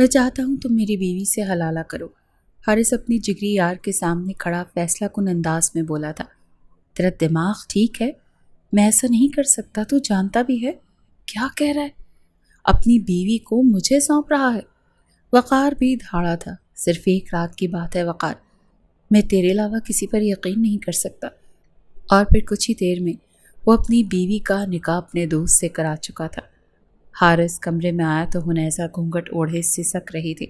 میں چاہتا ہوں تم میری بیوی سے حلالہ کرو، حارث اپنی جگری یار کے سامنے کھڑا فیصلہ کن انداز میں بولا تھا۔ تیرا دماغ ٹھیک ہے؟ میں ایسا نہیں کر سکتا، تو جانتا بھی ہے۔ کیا کہہ رہا ہے؟ اپنی بیوی کو مجھے سونپ رہا ہے؟ وقار بھی دھاڑا تھا۔ صرف ایک رات کی بات ہے وقار، میں تیرے علاوہ کسی پر یقین نہیں کر سکتا۔ اور پھر کچھ ہی دیر میں وہ اپنی بیوی کا نکاح اپنے دوست سے کرا چکا تھا۔ حارث کمرے میں آیا تو حنیزہ گھونگھٹ اوڑھے سسک رہی تھی۔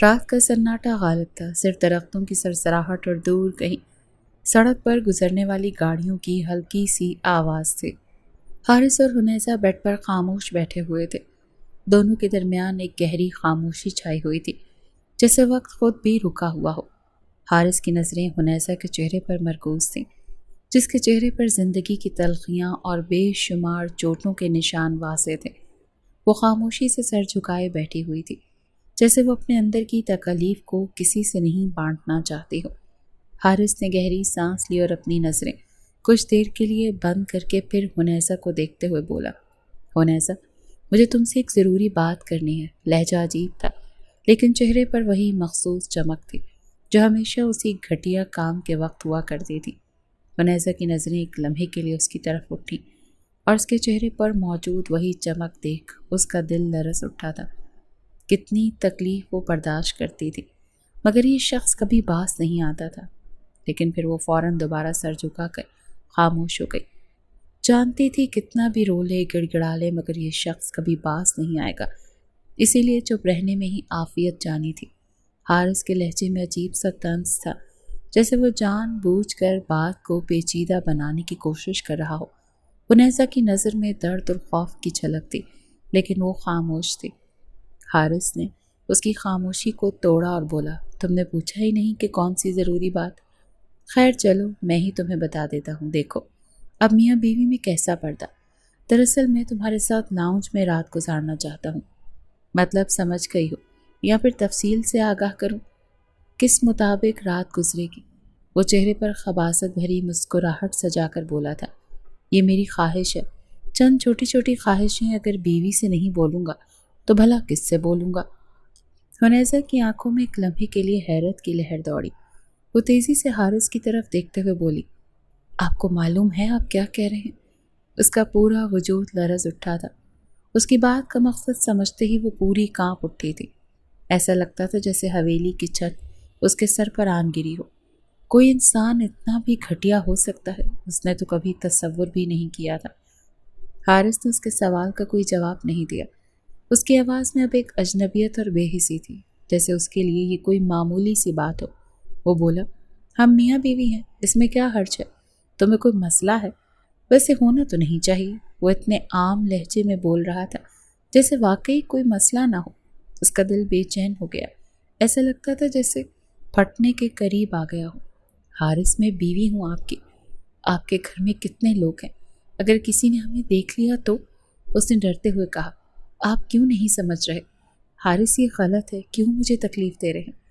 رات کا سناٹا غالب تھا، صرف درختوں کی سرسراہٹ اور دور کہیں سڑک پر گزرنے والی گاڑیوں کی ہلکی سی آواز تھی۔ حارث اور حنیزہ بیڈ پر خاموش بیٹھے ہوئے تھے۔ دونوں کے درمیان ایک گہری خاموشی چھائی ہوئی تھی، جیسے وقت خود بھی رکا ہوا ہو۔ حارث کی نظریں حنیزہ کے چہرے پر مرکوز تھیں، جس کے چہرے پر زندگی کی تلخیاں اور بے شمار چوٹوں کے نشان واضح تھے۔ وہ خاموشی سے سر جھکائے بیٹھی ہوئی تھی، جیسے وہ اپنے اندر کی تکالیف کو کسی سے نہیں بانٹنا چاہتی ہو۔ حارث نے گہری سانس لی اور اپنی نظریں کچھ دیر کے لیے بند کر کے پھر حنیزہ کو دیکھتے ہوئے بولا، حنیزہ، مجھے تم سے ایک ضروری بات کرنی ہے۔ لہجہ عجیب تھا، لیکن چہرے پر وہی مخصوص چمک تھی جو ہمیشہ اسی گھٹیا کام کے وقت ہوا کرتی تھی۔ حنیزہ کی نظریں ایک لمحے کے لیے اس کی طرف اٹھیں اور اس کے چہرے پر موجود وہی چمک دیکھ اس کا دل لرز اٹھا تھا۔ کتنی تکلیف وہ برداشت کرتی تھی، مگر یہ شخص کبھی باز نہیں آتا تھا۔ لیکن پھر وہ فوراً دوبارہ سر جھکا کر خاموش ہو گئی۔ جانتی تھی کتنا بھی رو لے گڑگڑا لے مگر یہ شخص کبھی باز نہیں آئے گا، اسی لیے چپ رہنے میں ہی عافیت جانی تھی۔ حارث کے لہجے میں عجیب سا طنز تھا، جیسے وہ جان بوجھ کر بات کو پیچیدہ بنانے کی کوشش کر رہا ہو۔ حنیزہ کی نظر میں درد اور خوف کی جھلک تھی، لیکن وہ خاموش تھی۔ حارث نے اس کی خاموشی کو توڑا اور بولا، تم نے پوچھا ہی نہیں کہ کون سی ضروری بات؟ خیر چلو میں ہی تمہیں بتا دیتا ہوں۔ دیکھو، اب میاں بیوی میں کیسا پردہ؟ دراصل میں تمہارے ساتھ لاؤنج میں رات گزارنا چاہتا ہوں۔ مطلب سمجھ گئی ہو یا پھر تفصیل سے آگاہ کروں؟ کس مطابق رات گزرے گی؟ وہ چہرے پر خباثت بھری مسکراہٹ سجا کر بولا تھا، یہ میری خواہش ہے، چند چھوٹی چھوٹی خواہشیں، اگر بیوی سے نہیں بولوں گا تو بھلا کس سے بولوں گا؟ حنیزہ کی آنکھوں میں ایک لمحے کے لیے حیرت کی لہر دوڑی۔ وہ تیزی سے حارث کی طرف دیکھتے ہوئے بولی، آپ کو معلوم ہے آپ کیا کہہ رہے ہیں؟ اس کا پورا وجود لرز اٹھا تھا۔ اس کی بات کا مقصد سمجھتے ہی وہ پوری کانپ اٹھی تھی۔ ایسا لگتا تھا جیسے حویلی کی چھت اس کے سر پر آن گری ہو۔ کوئی انسان اتنا بھی گھٹیا ہو سکتا ہے، اس نے تو کبھی تصور بھی نہیں کیا تھا۔ حارث نے اس کے سوال کا کوئی جواب نہیں دیا۔ اس کی آواز میں اب ایک اجنبیت اور بے حسی تھی، جیسے اس کے لیے یہ کوئی معمولی سی بات ہو۔ وہ بولا، ہم میاں بیوی ہیں، اس میں کیا حرج ہے؟ تمہیں کوئی مسئلہ ہے؟ ویسے ہونا تو نہیں چاہیے۔ وہ اتنے عام لہجے میں بول رہا تھا جیسے واقعی کوئی مسئلہ نہ ہو۔ اس کا دل بے چین ہو گیا، ایسا لگتا تھا جیسے پھٹنے کے قریب آ گیا ہو۔ حارث، میں بیوی ہوں آپ کی۔ آپ کے گھر میں کتنے لوگ ہیں؟ اگر کسی نے ہمیں دیکھ لیا تو؟ اس نے ڈرتے ہوئے کہا۔ آپ کیوں نہیں سمجھ رہے؟ حارث، یہ غلط ہے، کیوں مجھے تکلیف دے رہے ہیں؟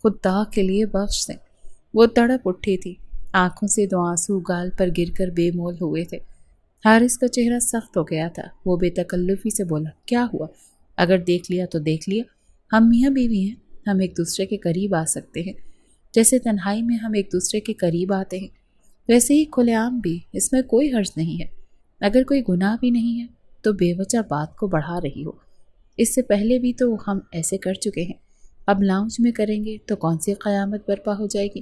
خدا کے لیے بخش دیں۔ وہ تڑپ اٹھی تھی، آنکھوں سے دو آنسو گال پر گر کر بے مول ہوئے تھے۔ حارث کا چہرہ سخت ہو گیا تھا۔ وہ بے تکلفی سے بولا، کیا ہوا؟ اگر دیکھ لیا تو دیکھ لیا، ہم میاں بیوی ہیں، ہم ایک دوسرے کے قریب آ سکتے ہیں، جیسے تنہائی میں ہم ایک دوسرے کے قریب آتے ہیں، ویسے ہی کھلے عام بھی، اس میں کوئی حرج نہیں ہے۔ اگر کوئی گناہ بھی نہیں ہے تو بے وجہ بات کو بڑھا رہی ہو۔ اس سے پہلے بھی تو ہم ایسے کر چکے ہیں، اب لاؤنج میں کریں گے تو کون سی قیامت برپا ہو جائے گی؟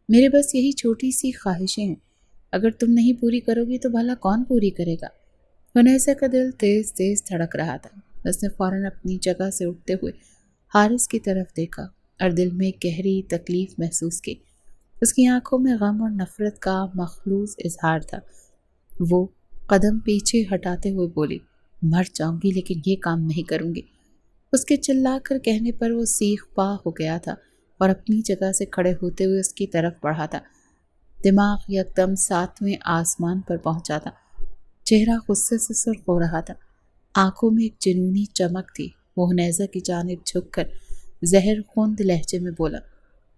میرے بس یہی چھوٹی سی خواہشیں ہیں، اگر تم نہیں پوری کرو گی تو بھلا کون پوری کرے گا؟ حنیزہ کا دل تیز تیز دھڑک رہا تھا۔ اس نے فوراً اپنی جگہ سے اٹھتے ہوئے حارث کی طرف دیکھا اور دل میں گہری تکلیف محسوس کی۔ اس کی آنکھوں میں غم اور نفرت کا مخلوط اظہار تھا۔ وہ قدم پیچھے ہٹاتے ہوئے بولی، مر جاؤں گی لیکن یہ کام نہیں کروں گی۔ اس کے چلا کر کہنے پر وہ سیخ پا ہو گیا تھا اور اپنی جگہ سے کھڑے ہوتے ہوئے اس کی طرف بڑھا تھا۔ دماغ یکدم ساتویں آسمان پر پہنچا تھا۔ چہرہ غصے سے سرخ ہو رہا تھا، آنکھوں میں ایک جنونی چمک تھی۔ وہ حنیزہ کی جانب جھک کر زہر خوند لہجے میں بولا،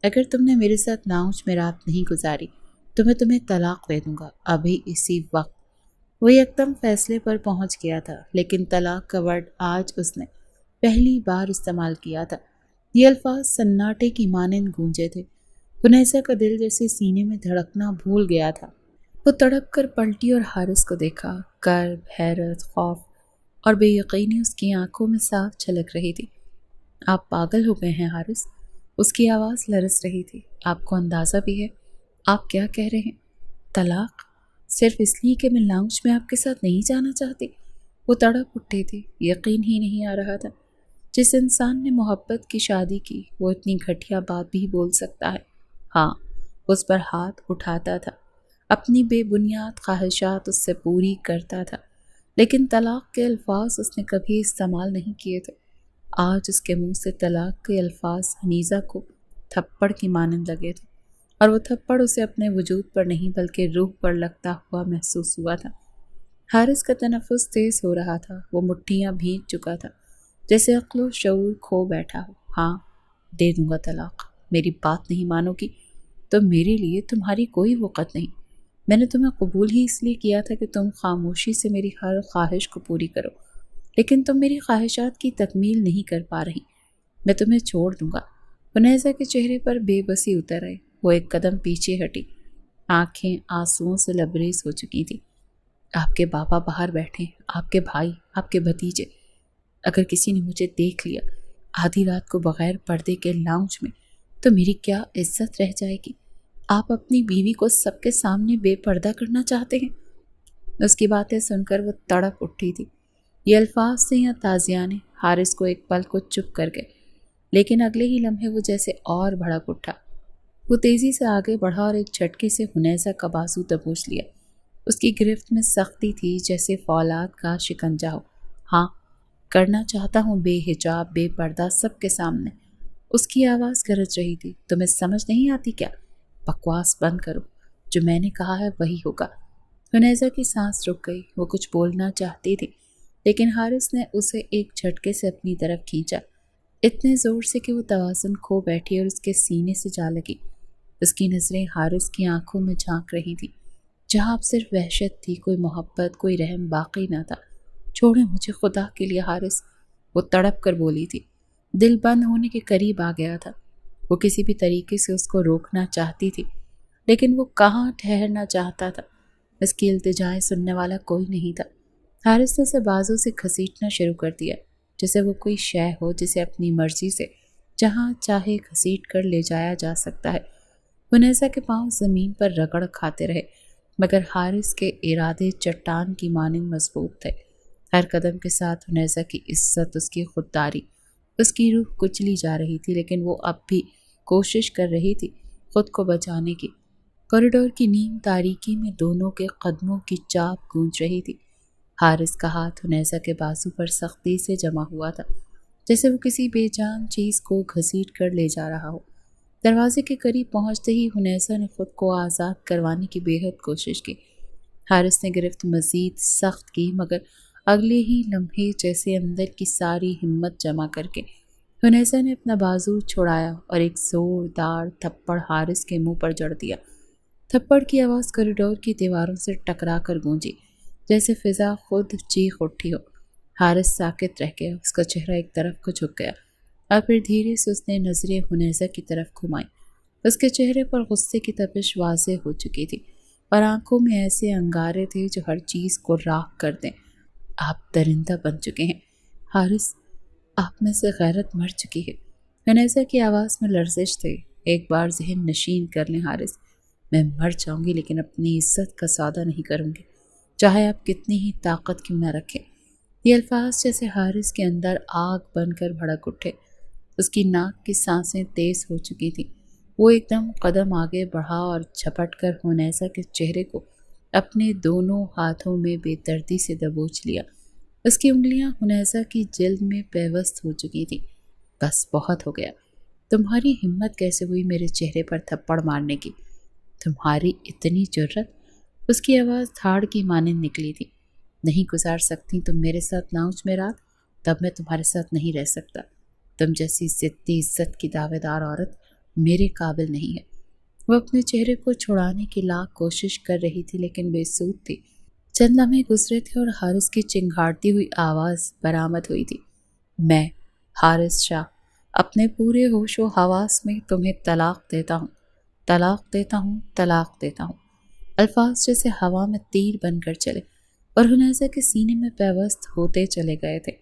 اگر تم نے میرے ساتھ لاؤنج میں رات نہیں گزاری تو میں تمہیں طلاق دے دوں گا، ابھی اسی وقت۔ وہ یکدم فیصلے پر پہنچ گیا تھا، لیکن طلاق کا ورڈ آج اس نے پہلی بار استعمال کیا تھا۔ یہ الفاظ سناٹے کی مانند گونجے تھے۔ حنیسہ کا دل جیسے سینے میں دھڑکنا بھول گیا تھا۔ وہ تڑپ کر پلٹی اور حارث کو دیکھا۔ کرب، حیرت، خوف اور بے یقینی اس کی آنکھوں میں صاف چھلک رہی تھی۔ آپ پاگل ہو گئے ہیں حارث؟ اس کی آواز لرز رہی تھی۔ آپ کو اندازہ بھی ہے آپ کیا کہہ رہے ہیں؟ طلاق؟ صرف اس لیے کہ میں لاؤنج میں آپ کے ساتھ نہیں جانا چاہتی؟ وہ تڑپ اٹھے تھے، یقین ہی نہیں آ رہا تھا۔ جس انسان نے محبت کی شادی کی وہ اتنی گھٹیا بات بھی بول سکتا ہے۔ ہاں، اس پر ہاتھ اٹھاتا تھا، اپنی بے بنیاد خواہشات اس سے پوری کرتا تھا، لیکن طلاق کے الفاظ اس نے کبھی استعمال نہیں کیے تھے۔ آج اس کے منہ سے طلاق کے الفاظ حنیزہ کو تھپڑ کی مانند لگے تھے، اور وہ تھپڑ اسے اپنے وجود پر نہیں بلکہ روح پر لگتا ہوا محسوس ہوا تھا۔ حارث کا تنفس تیز ہو رہا تھا، وہ مٹھیاں بھیج چکا تھا، جیسے عقل و شعور کھو بیٹھا ہو۔ ہاں، دے دوں گا طلاق۔ میری بات نہیں مانو گی تو میرے لیے تمہاری کوئی وقت نہیں۔ میں نے تمہیں قبول ہی اس لیے کیا تھا کہ تم خاموشی سے میری ہر خواہش کو پوری کرو، لیکن تم میری خواہشات کی تکمیل نہیں کر پا رہی۔ میں تمہیں چھوڑ دوں گا۔ حنیزہ کے چہرے پر بے بسی اتر آئی۔ وہ ایک قدم پیچھے ہٹی، آنکھیں آنسوؤں سے لبریز ہو چکی تھی۔ آپ کے بابا باہر بیٹھے، آپ کے بھائی، آپ کے بھتیجے۔ اگر کسی نے مجھے دیکھ لیا آدھی رات کو بغیر پردے کے لاؤنج میں تو میری کیا عزت رہ جائے گی؟ آپ اپنی بیوی کو سب کے سامنے بے پردہ کرنا چاہتے ہیں؟ اس کی باتیں سن کر وہ تڑپ اٹھی تھی۔ یہ الفاظ سے یا تازیانے حارث کو ایک پل کو چپ کر گئے، لیکن اگلے ہی لمحے وہ جیسے اور بھڑک اٹھا۔ وہ تیزی سے آگے بڑھا اور ایک جھٹکے سے حنیزہ کا بازو دبوچ لیا۔ اس کی گرفت میں سختی تھی جیسے فولاد کا شکنجہ ہو۔ ہاں، کرنا چاہتا ہوں، بے حجاب، بے پردہ، سب کے سامنے۔ اس کی آواز گرج رہی تھی۔ تمہیں سمجھ نہیں آتی کیا؟ بکواس بند کرو، جو میں نے کہا ہے وہی ہوگا۔ حنیزہ کی سانس رک گئی۔ وہ کچھ بولنا چاہتی تھی، لیکن حارث نے اسے ایک جھٹکے سے اپنی طرف کھینچا، اتنے زور سے کہ وہ توازن کھو بیٹھی اور اس کے سینے سے جا لگی۔ اس کی نظریں حارث کی آنکھوں میں جھانک رہی تھی، جہاں اب صرف وحشت تھی، کوئی محبت، کوئی رحم باقی نہ تھا۔ چھوڑے مجھے خدا کے لیے حارث، وہ تڑپ کر بولی تھی۔ دل بند ہونے کے قریب آ گیا تھا۔ وہ کسی بھی طریقے سے اس کو روکنا چاہتی تھی، لیکن وہ کہاں ٹھہرنا چاہتا تھا۔ اس کی التجائیں سننے والا کوئی نہیں تھا۔ حارث نے اسے بازو سے گھسیٹنا شروع کر دیا، جیسے وہ کوئی شے ہو جسے اپنی مرضی سے جہاں چاہے گھسیٹ کر لے جایا جا سکتا ہے۔ حنیزہ کے پاؤں زمین پر رگڑ کھاتے رہے، مگر حارث کے ارادے چٹان کی مانند مضبوط تھے۔ ہر قدم کے ساتھ حنیزہ کی عزت، اس کی خودداری، اس کی روح کچلی جا رہی تھی، لیکن وہ اب بھی کوشش کر رہی تھی خود کو بچانے کی۔ کوریڈور کی نیم تاریکی میں دونوں کے قدموں کی چاپ گونج رہی تھی۔ حارث کا ہاتھ حنیزہ کے بازو پر سختی سے جمع ہوا تھا، جیسے وہ کسی بے جان چیز کو گھسیٹ کر لے جا رہا ہو۔ دروازے کے قریب پہنچتے ہی حنیزہ نے خود کو آزاد کروانے کی بے حد کوشش کی۔ حارث نے گرفت مزید سخت کی، مگر اگلے ہی لمحے جیسے اندر کی ساری ہمت جمع کر کے حنیزہ نے اپنا بازو چھڑایا اور ایک زوردار تھپڑ حارث کے منہ پر جڑ دیا۔ تھپڑ کی آواز کوریڈور کی دیواروں سے ٹکرا کر گونجی، جیسے فضا خود چیخ اٹھی ہو۔ حارث ساکت رہ گیا، اس کا چہرہ ایک طرف کو جھک گیا، اور پھر دھیرے سے اس نے نظریں حنیزہ کی طرف گھمائیں۔ اس کے چہرے پر غصے کی تپش واضح ہو چکی تھی، اور آنکھوں میں ایسے انگارے تھے جو ہر چیز کو راکھ کر دیں۔ آپ درندہ بن چکے ہیں حارث، آپ میں سے غیرت مر چکی ہے۔ حنیزہ کی آواز میں لرزش تھی۔ ایک بار ذہن نشین کر لیں حارث، میں مر جاؤں گی لیکن اپنی عزت کا سودا نہیں کروں گی، چاہے آپ کتنی ہی طاقت کیوں نہ رکھیں۔ یہ الفاظ جیسے حارث کے اندر آگ بن کر بھڑک اٹھے۔ اس کی ناک کی سانسیں تیز ہو چکی تھیں۔ وہ ایک دم قدم آگے بڑھا اور جھپٹ کر حنیزہ کے چہرے کو اپنے دونوں ہاتھوں میں بے دردی سے دبوچ لیا۔ اس کی انگلیاں حنیزہ کی جلد میں پیوست ہو چکی تھیں۔ بس بہت ہو گیا۔ تمہاری ہمت کیسے ہوئی میرے چہرے پر تھپڑ مارنے کی؟ تمہاری اتنی جرت؟ اس کی آواز دھاڑ کی مانند نکلی تھی۔ نہیں گزار سکتی تم میرے ساتھ لاؤنج میں رات؟ تب میں تمہارے ساتھ نہیں رہ سکتا۔ تم جیسی ضدی عزت کی دعوے دار عورت میرے قابل نہیں ہے۔ وہ اپنے چہرے کو چھڑانے کی لاکھ کوشش کر رہی تھی، لیکن بے سود تھی۔ چند لمحے گزرے تھے اور حارث کی چنگھاڑتی ہوئی آواز برآمد ہوئی تھی، میں حارث شاہ، اپنے پورے ہوش و حواس میں تمہیں طلاق دیتا ہوں، طلاق دیتا ہوں، طلاق دیتا ہوں۔ الفاظ جیسے ہوا میں تیر بن کر چلے اور حنیزہ کے سینے میں پیوست ہوتے چلے گئے تھے۔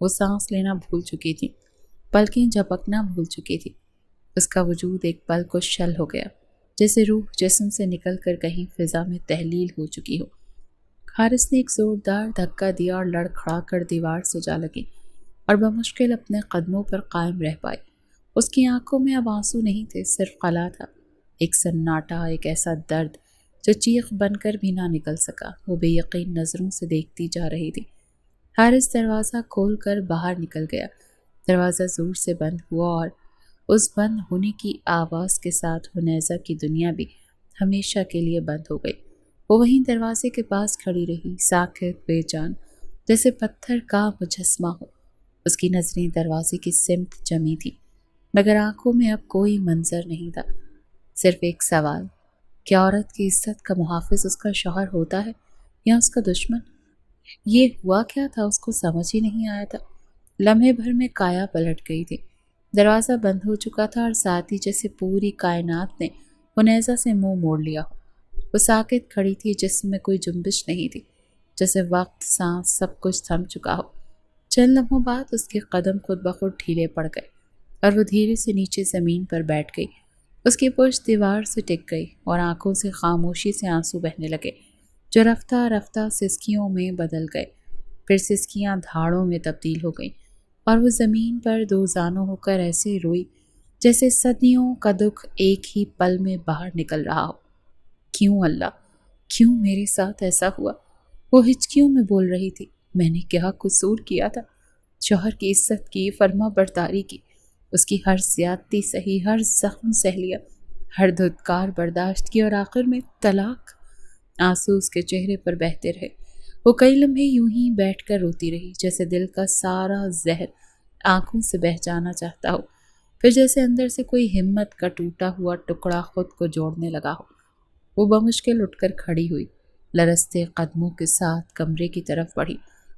وہ سانس لینا بھول چکی تھی، پلکیں جھپکنا بھول چکی تھی۔ اس کا وجود ایک پل کو شل ہو گیا، جیسے روح جسم سے نکل کر کہیں فضا میں تحلیل ہو چکی ہو۔ حارث نے ایک زوردار دھکا دیا اور لڑکھڑا کر دیوار سے جا لگی اور بمشکل اپنے قدموں پر قائم رہ پائی۔ اس کی آنکھوں میں اب آنسو نہیں تھے، صرف خلا تھا، ایک سناٹا، ایک ایسا درد جو چیخ بن کر بھی نہ نکل سکا۔ وہ بے یقین نظروں سے دیکھتی جا رہی تھی۔ حارث دروازہ کھول کر باہر نکل گیا۔ دروازہ زور سے بند ہوا اور اس بند ہونے کی آواز کے ساتھ حنیزہ کی دنیا بھی ہمیشہ کے لیے بند ہو گئی۔ وہ وہیں دروازے کے پاس کھڑی رہی، ساکت، بے جان، جیسے پتھر کا مجسمہ ہو۔ اس کی نظریں دروازے کی سمت جمی تھی، مگر آنکھوں میں اب کوئی منظر نہیں تھا، صرف ایک سوال: کیا عورت کی عزت کا محافظ اس کا شوہر ہوتا ہے یا اس کا دشمن؟ یہ ہوا کیا تھا اس کو سمجھ ہی نہیں آیا تھا۔ لمحے بھر میں کایا پلٹ گئی تھی، دروازہ بند ہو چکا تھا اور ساتھ ہی جیسے پوری کائنات نے حنیزہ سے منہ موڑ لیا ہو۔ وہ ساکت کھڑی تھی، جسم میں کوئی جنبش نہیں تھی، جیسے وقت، سانس، سب کچھ تھم چکا ہو۔ چند لمحوں بعد اس کے قدم خود بخود ڈھیلے پڑ گئے اور وہ دھیرے سے نیچے زمین پر بیٹھ گئی۔ اس کی پشت دیوار سے ٹک گئی اور آنکھوں سے خاموشی سے آنسو بہنے لگے، جو رفتہ رفتہ سسکیوں میں بدل گئے، پھر سسکیاں دھاڑوں میں تبدیل ہو گئیں اور وہ زمین پر دو زانوں ہو کر ایسے روئی جیسے صدیوں کا دکھ ایک ہی پل میں باہر نکل رہا ہو۔ کیوں اللہ، کیوں میرے ساتھ ایسا ہوا؟ وہ ہچکیوں میں بول رہی تھی۔ میں نے کیا قصور کیا تھا؟ شوہر کی عزت کی، فرما برداری کی، اس کی ہر زیادتی سہی، ہر زخم سہ لیا، ہر دھتکار برداشت کی، اور آخر میں طلاق۔ آنسو اس کے چہرے پر بہتے رہے۔ وہ کئی لمحے یوں ہی بیٹھ کر روتی رہی، جیسے دل کا سارا زہر آنکھوں سے بہہ جانا چاہتا ہو، پھر جیسے اندر سے کوئی ہمت کا ٹوٹا ہوا ٹکڑا خود کو جوڑنے لگا ہو۔ وہ بمشکل اٹھ کر کھڑی ہوئی، لرزتے قدموں کے ساتھ کمرے کی طرف بڑھی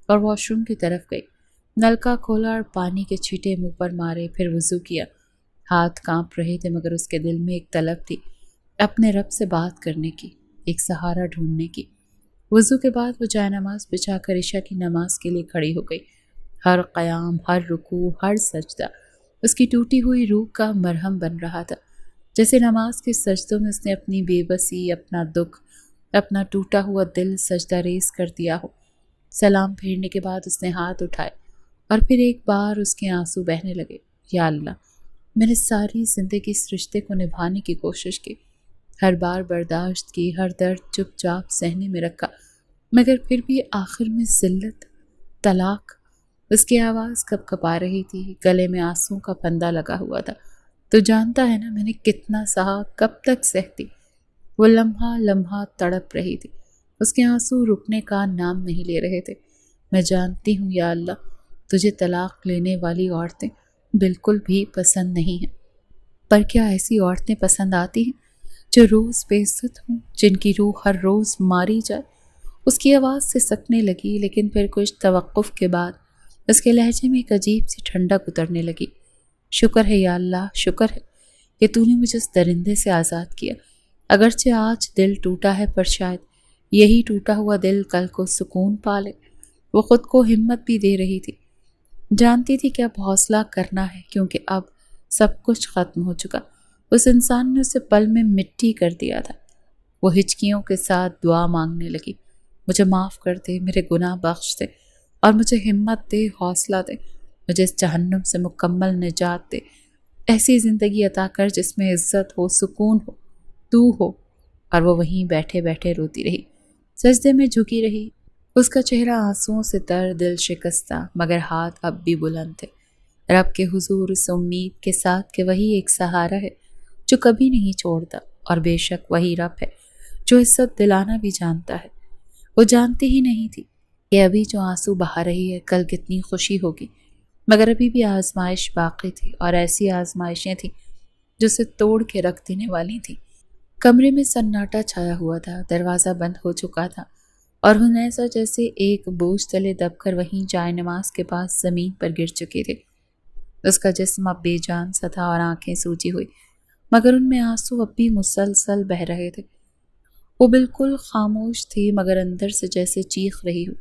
اور واش روم کی طرف گئی۔ نل کا کھولا اور پانی کے چھینٹے منہ پر مارے، پھر وضو کیا۔ ہاتھ کانپ رہے تھے، مگر اس کے دل میں ایک طلب تھی، اپنے رب سے بات کرنے کی، ایک سہارا ڈھونڈنے کی۔ وضو کے بعد وہ جائے نماز بچھا کر عشاء کی نماز کے لیے کھڑی ہو گئی۔ ہر قیام، ہر رکوع، ہر سجدہ اس کی ٹوٹی ہوئی روح کا مرہم بن رہا تھا، جیسے نماز کے سجدوں میں اس نے اپنی بے بسی، اپنا دکھ، اپنا ٹوٹا ہوا دل سجدہ ریز کر دیا ہو۔ سلام پھیرنے کے بعد اس نے ہاتھ اٹھائے اور پھر ایک بار اس کے آنسو بہنے لگے۔ یا اللہ، میں نے ساری زندگی اس رشتے کو نبھانے کی کوشش کی، ہر بار برداشت کی، ہر درد چپ چاپ سہنے میں رکھا، مگر پھر بھی آخر میں ذلت، طلاق۔ اس کی آواز کپ کپا رہی تھی، گلے میں آنسوں کا پھندا لگا ہوا تھا۔ تو جانتا ہے نا میں نے کتنا سہا، کب تک سہتی؟ وہ لمحہ لمحہ تڑپ رہی تھی، اس کے آنسو رکنے کا نام نہیں لے رہے تھے۔ میں جانتی ہوں یا اللہ، تجھے طلاق لینے والی عورتیں بالکل بھی پسند نہیں ہیں، پر کیا ایسی عورتیں پسند آتی ہیں جو روز بے عزت ہوں، جن کی روح ہر روز ماری جائے؟ اس کی آواز سے سکنے لگی، لیکن پھر کچھ توقف کے بعد اس کے لہجے میں ایک عجیب سی ٹھنڈک اترنے لگی۔ شکر ہے یا اللہ، شکر ہے کہ تو نے مجھے اس درندے سے آزاد کیا۔ اگرچہ آج دل ٹوٹا ہے، پر شاید یہی ٹوٹا ہوا دل کل کو سکون پا لے۔ وہ خود کو ہمت بھی دے رہی تھی، جانتی تھی کہ اب حوصلہ کرنا ہے، کیونکہ اب سب کچھ ختم ہو چکا۔ اس انسان نے اسے پل میں مٹی کر دیا تھا۔ وہ ہچکیوں کے ساتھ دعا مانگنے لگی، مجھے معاف کر دے، میرے گناہ بخش دے اور مجھے ہمت دے، حوصلہ دے، مجھے اس جہنم سے مکمل نجات دے، ایسی زندگی عطا کر جس میں عزت ہو، سکون ہو، تو ہو۔ اور وہ وہیں بیٹھے بیٹھے روتی رہی، سجدے میں جھکی رہی، اس کا چہرہ آنسوؤں سے تر، دل شکستہ، مگر ہاتھ اب بھی بلند تھے، رب کے حضور، اس امید کے ساتھ کہ وہی ایک سہارا ہے جو کبھی نہیں چھوڑتا، اور بے شک وہی رب ہے جو عزت دلانا بھی جانتا ہے۔ وہ جانتی ہی نہیں تھی کہ ابھی جو آنسو بہا رہی ہے کل کتنی خوشی ہوگی، مگر ابھی بھی آزمائش باقی تھی، اور ایسی آزمائشیں تھیں جو اسے توڑ کے رکھ دینے والی تھیں۔ کمرے میں سناٹا چھایا ہوا تھا، دروازہ بند ہو چکا تھا، اور حنیزہ جیسے ایک بوجھ تلے دب کر وہیں جائے نماز کے پاس زمین پر گر چکے تھے۔ اس کا جسم اب بے جان سا تھا اور آنکھیں سوجی ہوئی، مگر ان میں آنسو اب بھی مسلسل بہہ رہے تھے۔ وہ بالکل خاموش تھی، مگر اندر سے جیسے چیخ رہی ہو،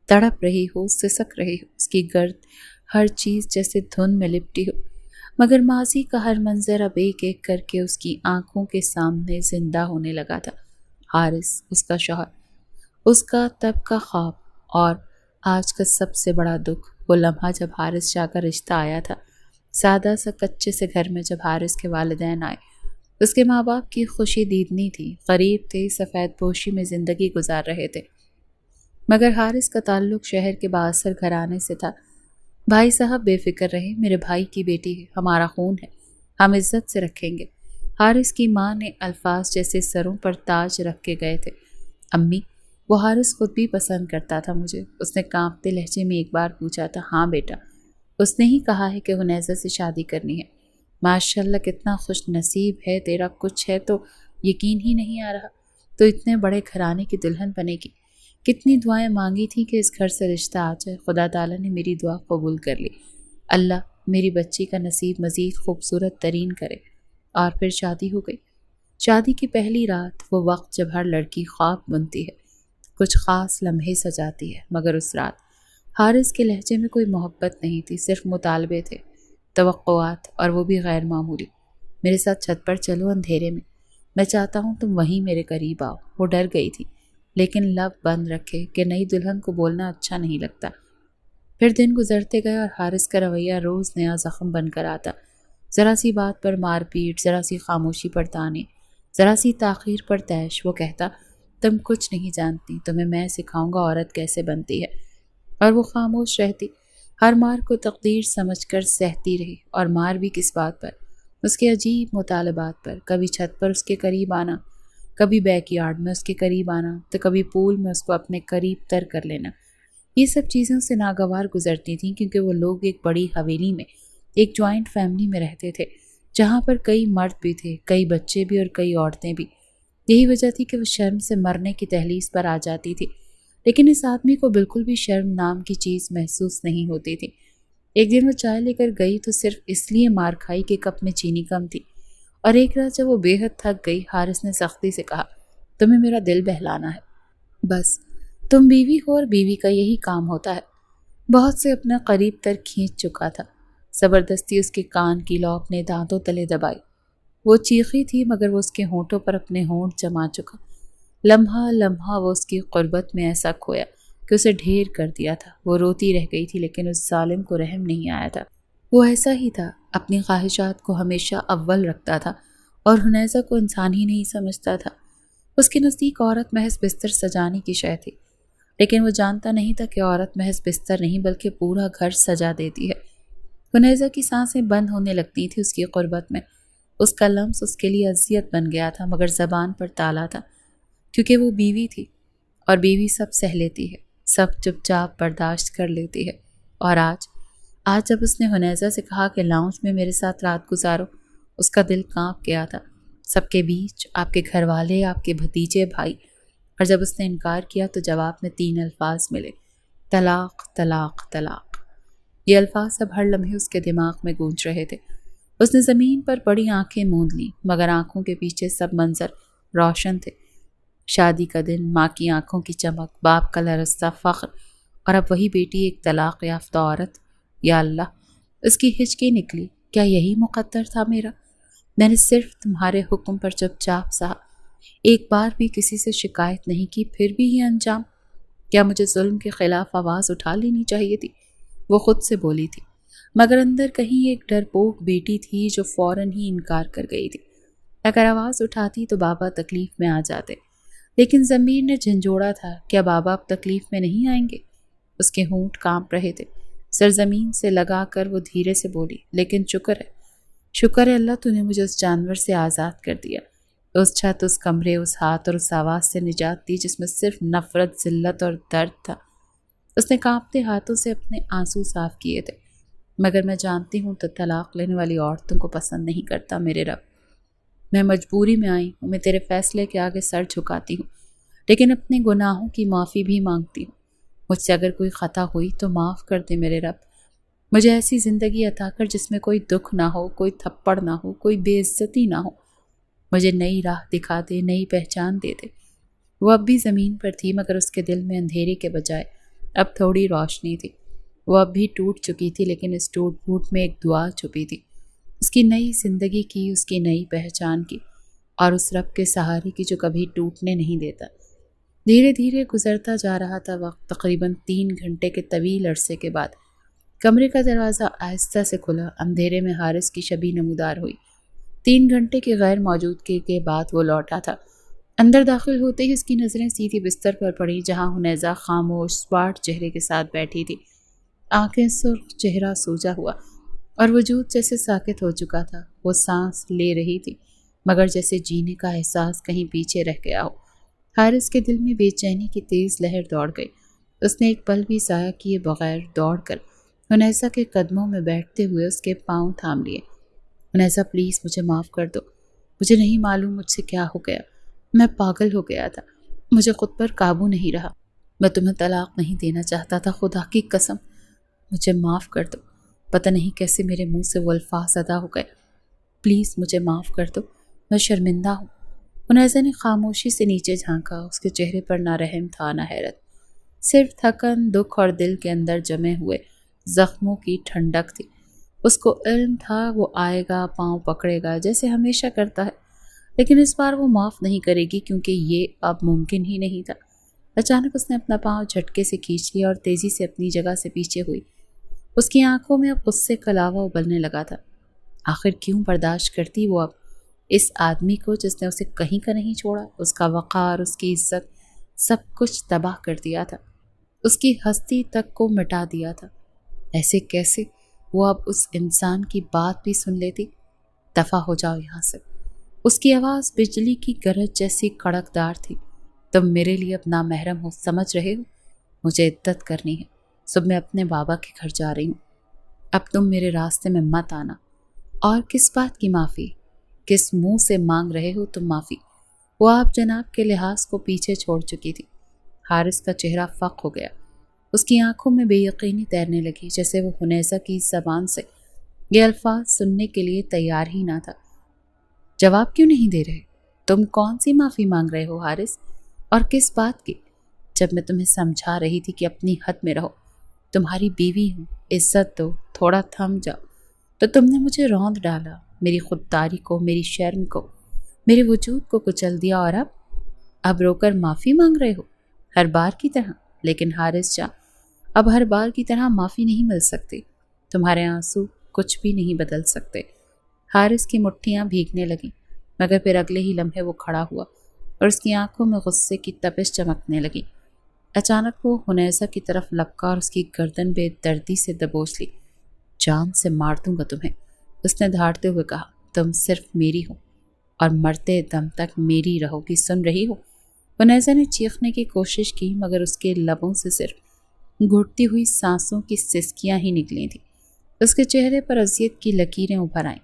تڑپ رہی ہو، سسک رہی ہو۔ اس کی گرد ہر چیز جیسے دھن میں لپٹی ہو، مگر ماضی کا ہر منظر اب ایک ایک کر کے اس کی آنکھوں کے سامنے زندہ ہونے لگا تھا۔ حارث، اس کا شوہر، اس کا تب کا خواب، اور آج کا سب سے بڑا دکھ، وہ لمحہ جب حارث شاہ کا رشتہ آیا تھا، سادہ سا کچے سے گھر میں جب حارث کے والدین آئے۔ اس کے ماں باپ کی خوشی دیدنی تھی، غریب تھے، سفید پوشی میں زندگی گزار رہے تھے، مگر حارث کا تعلق شہر کے بااثر گھرانے سے تھا۔ بھائی صاحب بے فکر رہے، میرے بھائی کی بیٹی ہے، ہمارا خون ہے، ہم عزت سے رکھیں گے۔ حارث کی ماں نے الفاظ جیسے سروں پر تاج رکھ کے گئے تھے۔ امی، وہ حارث خود بھی پسند کرتا تھا مجھے، اس نے کانپتے لہجے میں ایک بار پوچھا تھا۔ ہاں بیٹا، اس نے ہی کہا ہے کہ حنیزہ سے شادی کرنی ہے۔ ماشاءاللہ کتنا خوش نصیب ہے تیرا، کچھ ہے تو یقین ہی نہیں آ رہا، تو اتنے بڑے گھرانے کی دلہن بنے گی۔ کتنی دعائیں مانگی تھی کہ اس گھر سے رشتہ آ جائے، خدا تعالیٰ نے میری دعا قبول کر لی۔ اللہ میری بچی کا نصیب مزید خوبصورت ترین کرے۔ اور پھر شادی ہو گئی۔ شادی کی پہلی رات، وہ وقت جب ہر لڑکی خواب بنتی ہے، کچھ خاص لمحے سجاتی ہے، مگر اس رات حارث کے لہجے میں کوئی محبت نہیں تھی، صرف مطالبے تھے، توقعات، اور وہ بھی غیر معمولی۔ میرے ساتھ چھت پر چلو اندھیرے میں چاہتا ہوں تم وہیں میرے قریب آؤ۔ وہ ڈر گئی تھی، لیکن لب بند رکھے کہ نئی دلہن کو بولنا اچھا نہیں لگتا۔ پھر دن گزرتے گئے اور حارث کا رویہ روز نیا زخم بن کر آتا۔ ذرا سی بات پر مار پیٹ، ذرا سی خاموشی پر تانے، ذرا سی تاخیر پر طیش۔ وہ کہتا، تم کچھ نہیں جانتی، تمہیں میں سکھاؤں گا عورت کیسے بنتی ہے۔ اور وہ خاموش رہتی، ہر مار کو تقدیر سمجھ کر سہتی رہی۔ اور مار بھی کس بات پر؟ اس کے عجیب مطالبات پر۔ کبھی چھت پر اس کے قریب آنا، کبھی بیک یارڈ میں اس کے قریب آنا، تو کبھی پول میں اس کو اپنے قریب تر کر لینا۔ یہ سب چیزوں سے ناگوار گزرتی تھیں، کیونکہ وہ لوگ ایک بڑی حویلی میں، ایک جوائنٹ فیملی میں رہتے تھے، جہاں پر کئی مرد بھی تھے، کئی بچے بھی اور کئی عورتیں بھی۔ یہی وجہ تھی کہ وہ شرم سے مرنے کی دہلیز پر آ جاتی تھی، لیکن اس آدمی کو بالکل بھی شرم نام کی چیز محسوس نہیں ہوتی تھی۔ ایک دن وہ چائے لے کر گئی تو صرف اس لیے مار کھائی کہ کپ میں چینی کم تھی۔ اور ایک رات جب وہ بے حد تھک گئی، حارث نے سختی سے کہا، تمہیں میرا دل بہلانا ہے، بس تم بیوی ہو اور بیوی کا یہی کام ہوتا ہے۔ بہت سے اپنا قریب تر کھینچ چکا تھا، زبردستی اس کے کان کی لو اپنے دانتوں تلے دبائی۔ وہ چیخی تھی، مگر وہ اس کے ہونٹوں پر اپنے ہونٹ جما چکا۔ لمحہ لمحہ وہ اس کی قربت میں ایسا کھویا کہ اسے ڈھیر کر دیا تھا۔ وہ روتی رہ گئی تھی، لیکن اس ظالم کو رحم نہیں آیا تھا۔ وہ ایسا ہی تھا، اپنی خواہشات کو ہمیشہ اول رکھتا تھا اور حنیزہ کو انسان ہی نہیں سمجھتا تھا۔ اس کے نزدیک عورت محض بستر سجانے کی شے تھی، لیکن وہ جانتا نہیں تھا کہ عورت محض بستر نہیں بلکہ پورا گھر سجا دیتی ہے۔ حنیزہ کی سانسیں بند ہونے لگتی تھی اس کی قربت میں۔ اس کا لمس اس کے لیے اذیت بن گیا تھا، مگر زبان پر تالا تھا، کیونکہ وہ بیوی تھی، اور بیوی سب سہ لیتی ہے، سب چپ چاپ برداشت کر لیتی ہے۔ اور آج جب اس نے حنیزہ سے کہا کہ لاؤنج میں میرے ساتھ رات گزارو، اس کا دل کانپ گیا تھا۔ سب کے بیچ، آپ کے گھر والے، آپ کے بھتیجے بھائی، اور جب اس نے انکار کیا تو جواب میں 3 الفاظ ملے، طلاق طلاق طلاق۔ یہ الفاظ اب ہر لمحے اس کے دماغ میں گونج رہے تھے۔ اس نے زمین پر بڑی آنکھیں موند لیں، مگر آنکھوں کے پیچھے سب منظر روشن تھے۔ شادی کا دن، ماں کی آنکھوں کی چمک، باپ کا لرزتا فخر، اور اب وہی بیٹی ایک طلاق یافتہ عورت۔ یا اللہ، اس کی ہچکی نکلی، کیا یہی مقدر تھا میرا؟ میں نے صرف تمہارے حکم پر چپ چاپ سہا، ایک بار بھی کسی سے شکایت نہیں کی، پھر بھی یہ انجام؟ کیا مجھے ظلم کے خلاف آواز اٹھا لینی چاہیے تھی؟ وہ خود سے بولی تھی، مگر اندر کہیں ایک ڈرپوک بیٹی تھی جو فوراً ہی انکار کر گئی تھی۔ اگر آواز اٹھاتی تو بابا تکلیف میں آ جاتے، لیکن ضمیر نے جھنجھوڑا تھا، کیا بابا اب تکلیف میں نہیں آئیں گے؟ اس کے ہونٹ کانپ رہے تھے۔ سرزمین سے لگا کر وہ دھیرے سے بولی، لیکن شکر ہے اللہ، تو نے مجھے اس جانور سے آزاد کر دیا، اس چھت، اس کمرے، اس ہاتھ اور اس آواز سے نجات دی جس میں صرف نفرت، ذلت اور درد تھا۔ اس نے کانپتے ہاتھوں سے اپنے آنسو صاف کیے تھے، مگر میں جانتی ہوں تو طلاق لینے والی عورتوں کو پسند نہیں کرتا میرے رب۔ میں مجبوری میں آئی ہوں، میں تیرے فیصلے کے آگے سر جھکاتی ہوں، لیکن اپنے گناہوں کی معافی بھی مانگتی ہوں۔ مجھ سے اگر کوئی خطا ہوئی تو معاف کر دے میرے رب۔ مجھے ایسی زندگی عطا کر جس میں کوئی دکھ نہ ہو، کوئی تھپڑ نہ ہو، کوئی بے عزتی نہ ہو۔ مجھے نئی راہ دکھا دے، نئی پہچان دے دے۔ وہ اب بھی زمین پر تھی، مگر اس کے دل میں اندھیرے کے بجائے اب تھوڑی روشنی تھی۔ وہ اب بھی ٹوٹ چکی تھی، لیکن اس ٹوٹ پھوٹ میں ایک دعا چھپی تھی، اس کی نئی زندگی کی، اس کی نئی پہچان کی، اور اس رب کے سہارے کی جو کبھی ٹوٹنے نہیں دیتا۔ دھیرے دھیرے گزرتا جا رہا تھا وقت۔ تقریباً 3 گھنٹے کے طویل عرصے کے بعد کمرے کا دروازہ آہستہ سے کھلا۔ اندھیرے میں حارث کی شبیہ نمودار ہوئی۔ 3 گھنٹے کی غیر موجودگی کے بعد وہ لوٹا تھا۔ اندر داخل ہوتے ہی اس کی نظریں سیدھی بستر پر پڑیں، جہاں حنیزہ خاموش سپاٹ چہرے کے ساتھ بیٹھی تھی، آنکھیں سرخ، چہرہ سوجا ہوا، اور وجود جیسے ساکت ہو چکا تھا۔ وہ سانس لے رہی تھی، مگر جیسے جینے کا احساس کہیں پیچھے رہ گیا ہو۔ حارث کے دل میں بے چینی کی تیز لہر دوڑ گئی۔ اس نے ایک پل بھی ضائع کیے بغیر دوڑ کر حنیزہ کے قدموں میں بیٹھتے ہوئے اس کے پاؤں تھام لیے۔ حنیزہ پلیز مجھے معاف کر دو، مجھے نہیں معلوم مجھ سے کیا ہو گیا، میں پاگل ہو گیا تھا، مجھے خود پر قابو نہیں رہا، میں تمہیں طلاق نہیں دینا چاہتا تھا، خدا کی قسم مجھے معاف کر دو۔ پتہ نہیں کیسے میرے منہ سے وہ الفاظ ادا ہو گئے، پلیز مجھے معاف کر دو، میں شرمندہ ہوں۔ حنیزہ نے خاموشی سے نیچے جھانکا۔ اس کے چہرے پر نہ رحم تھا نہ حیرت، صرف تھکن، دکھ اور دل کے اندر جمے ہوئے زخموں کی ٹھنڈک تھی۔ اس کو علم تھا وہ آئے گا، پاؤں پکڑے گا جیسے ہمیشہ کرتا ہے، لیکن اس بار وہ معاف نہیں کرے گی، کیونکہ یہ اب ممکن ہی نہیں تھا۔ اچانک اس نے اپنا پاؤں جھٹکے سے کھینچ لیا اور تیزی سے اپنی جگہ سے پیچھے ہوئی۔ اس کی آنکھوں میں اب غصے کا لاوا ابلنے لگا تھا۔ آخر کیوں برداشت کرتی وہ اب اس آدمی کو جس نے اسے کہیں کا نہیں چھوڑا؟ اس کا وقار، اس کی عزت، سب کچھ تباہ کر دیا تھا، اس کی ہستی تک کو مٹا دیا تھا۔ ایسے کیسے؟ وہ اب اس انسان کی بات بھی سن لیتی۔ دفع ہو جاؤ یہاں سے۔ اس کی آواز بجلی کی گرج جیسی کڑکدار تھی۔ تم میرے لیے اب نامحرم ہو، سمجھ رہے ہو؟ مجھے عدت کرنی ہے، صبح میں اپنے بابا کے گھر جا رہی ہوں، اب تم میرے راستے میں مت آنا۔ اور کس بات کی معافی؟ کس منہ سے مانگ رہے ہو تم معافی؟ وہ آپ جناب کے لحاظ کو پیچھے چھوڑ چکی تھی۔ حارث کا چہرہ فق ہو گیا، اس کی آنکھوں میں بے یقینی تیرنے لگی، جیسے وہ حنیزہ کی زبان سے یہ الفاظ سننے کے لیے تیار ہی نہ تھا۔ جواب کیوں نہیں دے رہے؟ تم کون سی معافی مانگ رہے ہو حارث؟ اور کس بات کی؟ جب میں تمہیں سمجھا رہی تھی کہ اپنی حد میں رہو، تمہاری بیوی ہوں، عزت دو، تھوڑا تھم جاؤ، تو تم نے مجھے روند ڈالا، میری خودداری کو، میری شرم کو، میرے وجود کو کچل دیا، اور اب رو کر معافی مانگ رہے ہو، ہر بار کی طرح۔ لیکن حارث جاں، اب ہر بار کی طرح معافی نہیں مل سکتی، تمہارے آنسو کچھ بھی نہیں بدل سکتے۔ حارث کی مٹھیاں بھیگنے لگیں، مگر پھر اگلے ہی لمحے وہ کھڑا ہوا اور اس کی آنکھوں میں غصے کی تپش چمکنے لگی۔ اچانک وہ حنیزہ کی طرف لپکا اور اس کی گردن بے دردی سے دبوچ لی۔ جان سے مار دوں گا تمہیں، اس نے دھاڑتے ہوئے کہا، تم صرف میری ہو اور مرتے دم تک میری رہو گی، سن رہی ہو؟ حنیزہ نے چیخنے کی کوشش کی، مگر اس کے لبوں سے صرف گھٹتی ہوئی سانسوں کی سسکیاں ہی نکلی تھیں۔ اس کے چہرے پر اذیت کی لکیریں ابھر آئیں،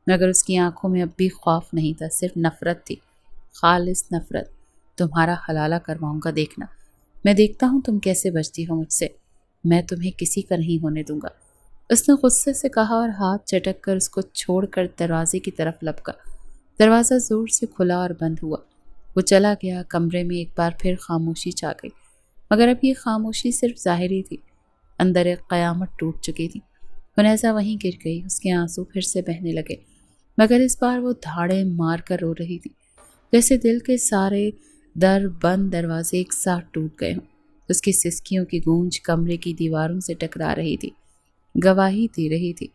مگر اس کی آنکھوں میں اب بھی خوف نہیں تھا، صرف نفرت تھی، خالص نفرت۔ تمہارا حلالہ کرواؤں گا، دیکھنا، میں دیکھتا ہوں تم کیسے بچتی ہو مجھ سے، میں تمہیں کسی کا نہیں ہونے دوں گا، اس نے غصے سے کہا اور ہاتھ چٹک کر اس کو چھوڑ کر دروازے کی طرف لپکا۔ دروازہ زور سے کھلا اور بند ہوا۔ وہ چلا گیا۔ کمرے میں ایک بار پھر خاموشی چھا گئی، مگر اب یہ خاموشی صرف ظاہری تھی، اندر ایک قیامت ٹوٹ چکی تھی۔ حنیزہ وہیں گر گئی، اس کے آنسو پھر سے بہنے لگے، مگر اس بار وہ دھاڑے مار کر رو رہی تھی، جیسے دل کے سارے در بند دروازے ایک ساتھ ٹوٹ گئے ہوں۔ اس کی سسکیوں کی گونج کمرے کی دیواروں سے ٹکرا رہی تھی، گواہی دے رہی تھی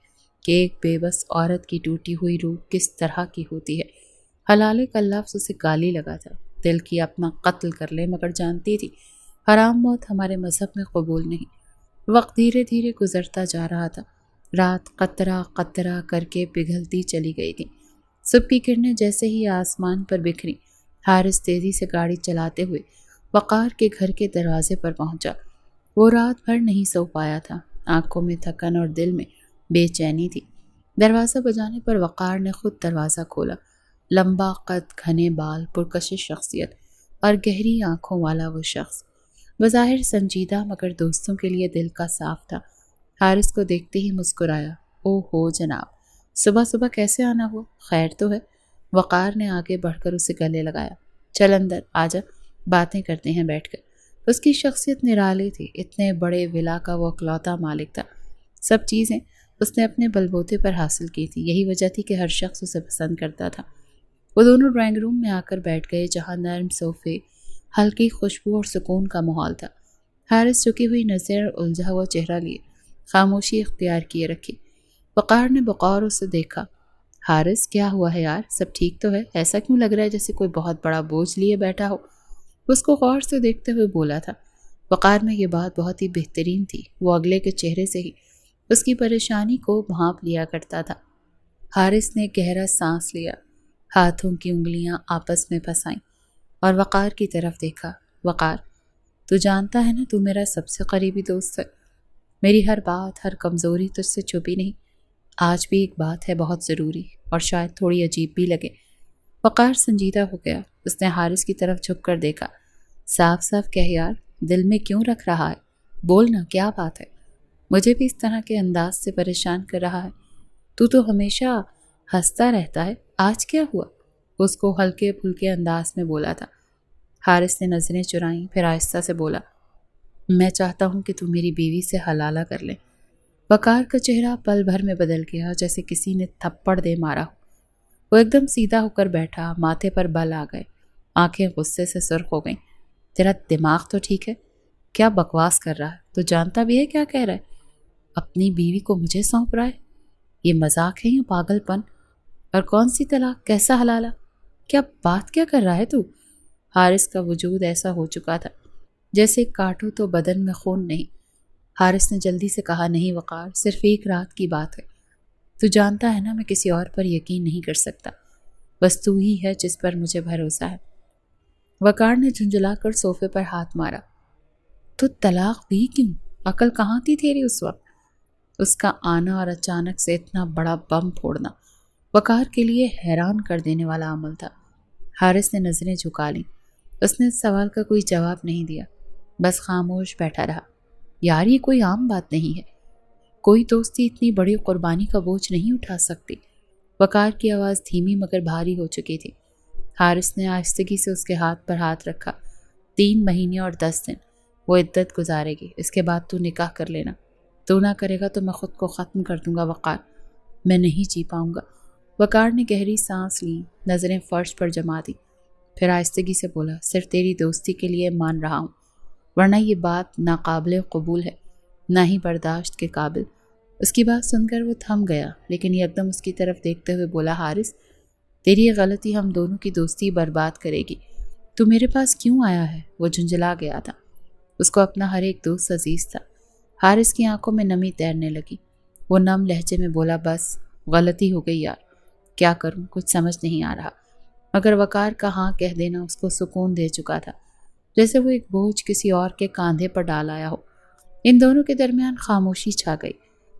کہ ایک بے بس عورت کی ٹوٹی ہوئی روح کس طرح کی ہوتی ہے۔ حلالے کا لفظ اسے گالی لگا تھا، دل کی اپنا قتل کر لے، مگر جانتی تھی حرام موت ہمارے مذہب میں قبول نہیں۔ وقت دھیرے دھیرے گزرتا جا رہا تھا، رات قطرہ قطرہ کر کے پگھلتی چلی گئی تھی۔ صبح کی کرنیں جیسے ہی آسمان پر بکھری، حارث تیزی سے گاڑی چلاتے ہوئے وقار کے گھر کے دروازے پر پہنچا۔ وہ رات بھر نہیں سو پایا تھا، آنکھوں میں تھکن اور دل میں بے چینی تھی۔ دروازہ بجانے پر وقار نے خود دروازہ کھولا۔ لمبا قد، گھنے بال، پرکشش شخصیت اور گہری آنکھوں والا وہ شخص بظاہر سنجیدہ، مگر دوستوں کے لیے دل کا صاف تھا۔ حارث کو دیکھتے ہی مسکرایا۔ او ہو جناب، صبح صبح کیسے آنا ہوا؟ خیر تو ہے؟ وقار نے آگے بڑھ کر اسے گلے لگایا۔ چل اندر آجا، باتیں کرتے ہیں بیٹھ کر۔ اس کی شخصیت نرالی تھی، اتنے بڑے ولا کا وہ اکلوتا مالک تھا۔ سب چیزیں اس نے اپنے بلبوتے پر حاصل کی تھی، یہی وجہ تھی کہ ہر شخص اسے پسند کرتا تھا۔ وہ دونوں ڈرائنگ روم میں آ کر بیٹھ گئے، جہاں نرم صوفے، ہلکی خوشبو اور سکون کا ماحول تھا۔ حارث جھکی ہوئی نظر اور الجھا ہوا چہرہ لیے خاموشی اختیار کیے رکھی۔ وقار نے بغور اسے دیکھا۔ حارث، کیا ہوا ہے یار؟ سب ٹھیک تو ہے؟ ایسا کیوں لگ رہا ہے جیسے کوئی بہت بڑا بوجھ لیے بیٹھا ہو؟ اس کو غور سے دیکھتے ہوئے بولا تھا۔ وقار میں یہ بات بہت ہی بہترین تھی، وہ اگلے کے چہرے سے ہی اس کی پریشانی کو بھانپ لیا کرتا تھا۔ حارث نے گہرا سانس لیا، ہاتھوں کی انگلیاں آپس میں پھنسائیں اور وقار کی طرف دیکھا۔ وقار، تو جانتا ہے نا تو میرا سب سے قریبی دوست ہے، میری ہر بات، ہر کمزوری تجھ سے چھپی نہیں۔ آج بھی ایک بات ہے بہت ضروری اور شاید تھوڑی عجیب بھی لگے۔ وقار سنجیدہ ہو گیا، اس نے حارث کی طرف جھک کر دیکھا۔ صاف صاف کہہ یار، دل میں کیوں رکھ رہا ہے؟ بولنا، کیا بات ہے؟ مجھے بھی اس طرح کے انداز سے پریشان کر رہا ہے۔ تو ہمیشہ ہنستا رہتا ہے، آج کیا ہوا؟ اس کو ہلکے پھلکے انداز میں بولا تھا۔ حارث نے نظریں چرائیں، پھر آہستہ سے بولا، میں چاہتا ہوں کہ تو میری بیوی سے حلالہ کر لے۔ وقار کا چہرہ پل بھر میں بدل گیا، جیسے کسی نے تھپڑ دے مارا ہو۔ وہ ایک دم سیدھا ہو کر بیٹھا، ماتھے پر بل آ گئے، آنکھیں غصے سے سرخ ہو گئیں۔ تیرا دماغ تو ٹھیک ہے؟ کیا بکواس کر رہا ہے؟ تو جانتا بھی ہے کیا کہہ رہا ہے؟ اپنی بیوی کو مجھے سونپ رہا ہے؟ یہ مذاق ہے یا پاگل پن؟ اور کون سی طلاق؟ کیسا حلالہ؟ کیا بات کیا کر رہا ہے تو؟ حارث کا وجود ایسا ہو چکا تھا جیسے کاٹو تو بدن میں خون نہیں۔ حارث نے جلدی سے کہا، نہیں وقار، صرف ایک رات کی بات ہے۔ تو جانتا ہے نا میں کسی اور پر یقین نہیں کر سکتا، بس تو ہی ہے جس پر مجھے بھروسہ ہے۔ وقار نے جھنجھلا کر صوفے پر ہاتھ مارا۔ تو طلاق دی کیوں؟ عقل کہاں تھی تیری اس وقت؟ اس کا آنا اور اچانک سے اتنا بڑا بم پھوڑنا وقار کے لیے حیران کر دینے والا عمل تھا۔ حارث نے نظریں جھکا لیں، اس نے اس سوال کا کوئی جواب نہیں دیا، بس خاموش بیٹھا رہا۔ یار یہ کوئی عام بات نہیں ہے، کوئی دوستی اتنی بڑی قربانی کا بوجھ نہیں اٹھا سکتی۔ وقار کی آواز دھیمی مگر بھاری ہو چکی تھی۔ حارث نے آہستگی سے اس کے ہاتھ پر ہاتھ رکھا۔ 3 مہینے اور 10 دن وہ عدت گزارے گی، اس کے بعد تو نکاح کر لینا۔ تو نہ کرے گا تو میں خود کو ختم کر دوں گا وقار، میں نہیں جی پاؤں گا۔ وقار نے گہری سانس لی، نظریں فرش پر جما دی، پھر آہستگی سے بولا، صرف تیری دوستی کے لیے مان رہا ہوں، ورنہ یہ بات ناقابل قبول ہے، نہ ہی برداشت کے قابل۔ اس کی بات سن کر وہ تھم گیا، لیکن یکدم اس کی طرف دیکھتے ہوئے بولا، حارث، تیری یہ غلطی ہم دونوں کی دوستی برباد کرے گی۔ تو میرے پاس کیوں آیا ہے؟ وہ جھنجھلا گیا تھا، اس کو اپنا ہر ایک دوست عزیز تھا۔ حارث کی آنکھوں میں نمی تیرنے لگی، وہ نم لہجے میں بولا، بس غلطی ہو گئی یار، کیا کروں، کچھ سمجھ نہیں آ رہا۔ مگر وقار کا ہاں کہہ دینا اس کو سکون دے چکا تھا، جیسے وہ ایک بوجھ کسی اور کے کاندھے پر ڈال آیا ہو۔ ان دونوں کے درمیان خاموشی چھا گئی،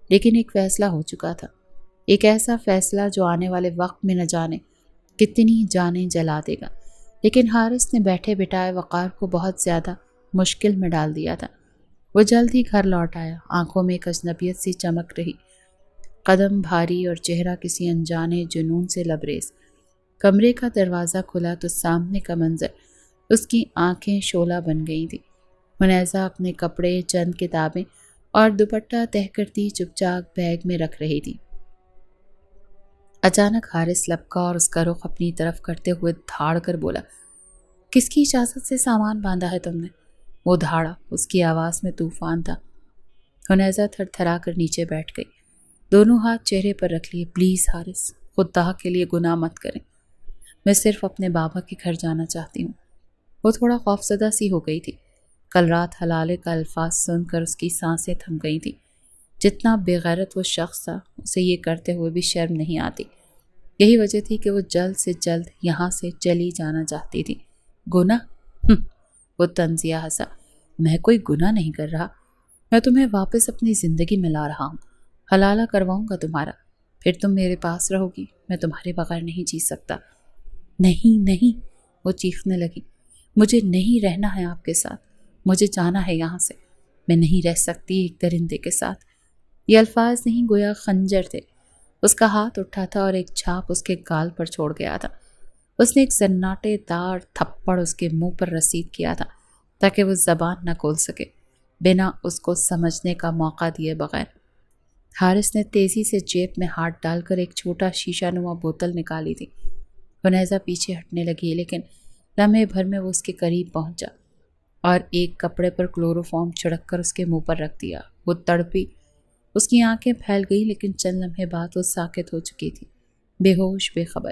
لیکن ایک فیصلہ ہو چکا تھا، ایک ایسا فیصلہ جو آنے والے وقت میں نہ جانے کتنی جانیں جلا دے گا۔ لیکن حارث نے بیٹھے بٹھائے وقار کو بہت زیادہ مشکل میں ڈال دیا تھا۔ وہ جلد ہی گھر لوٹ آیا، آنکھوں میں ایک اجنبیت سی چمک رہی، قدم بھاری اور چہرہ کسی انجانے جنون سے لبریز۔ کمرے کا دروازہ کھلا تو سامنے کا منظر اس کی آنکھیں شعلہ بن گئی تھی۔ منیزہ اپنے کپڑے، چند کتابیں اور دوپٹہ تہہ کرتی چپ چاپ بیگ میں رکھ رہی تھی۔ اچانک حارث لپکا اور اس کا رخ اپنی طرف کرتے ہوئے دھاڑ کر بولا، کس کی اجازت سے سامان باندھا ہے تم نے؟ وہ دھاڑا، اس کی آواز میں طوفان تھا۔ حنیزہ تھر تھرا کر نیچے بیٹھ گئی، دونوں ہاتھ چہرے پر رکھ لیے۔ پلیز حارث، خدا کے لیے گناہ مت کریں، میں صرف اپنے بابا کے گھر جانا چاہتی ہوں۔ وہ تھوڑا خوفزدہ سی ہو گئی تھی، کل رات حلالے کا الفاظ سن کر اس کی سانسیں تھم گئی تھیں۔ جتنا بے غیرت وہ شخص تھا، اسے یہ کرتے ہوئے بھی شرم نہیں آتی۔ یہی وجہ تھی کہ وہ جلد سے جلد یہاں سے چلی جانا چاہتی تھی۔ گناہ؟ وہ طنزیہ ہنسا، میں کوئی گناہ نہیں کر رہا، میں تمہیں واپس اپنی زندگی میں لا رہا ہوں، حلالہ کرواؤں گا تمہارا، پھر تم میرے پاس رہو گی، میں تمہارے بغیر نہیں جی سکتا۔ نہیں نہیں، وہ چیخنے لگی، مجھے نہیں رہنا ہے آپ کے ساتھ، مجھے جانا ہے یہاں سے، میں نہیں رہ سکتی ایک درندے کے ساتھ۔ یہ الفاظ نہیں گویا خنجر تھے۔ اس کا ہاتھ اٹھا تھا اور ایک چھاپ اس کے گال پر چھوڑ گیا تھا۔ اس نے ایک سناٹے دار تھپڑ اس کے منہ پر رسید کیا تھا تاکہ وہ زبان نہ کھول سکے، بنا اس کو سمجھنے کا موقع دیے بغیر۔ حارث نے تیزی سے جیب میں ہاتھ ڈال کر ایک چھوٹا شیشہ نما بوتل نکالی تھی۔ حنیزہ پیچھے ہٹنے لگی، لیکن لمحے بھر میں وہ اس کے قریب پہنچا اور ایک کپڑے پر کلوروفارم چھڑک کر اس کے منہ پر رکھ دیا۔ وہ تڑپی، اس کی آنکھیں پھیل گئی، لیکن چند لمحے بعد وہ ساکت ہو چکی تھی، بے ہوش بے خبر۔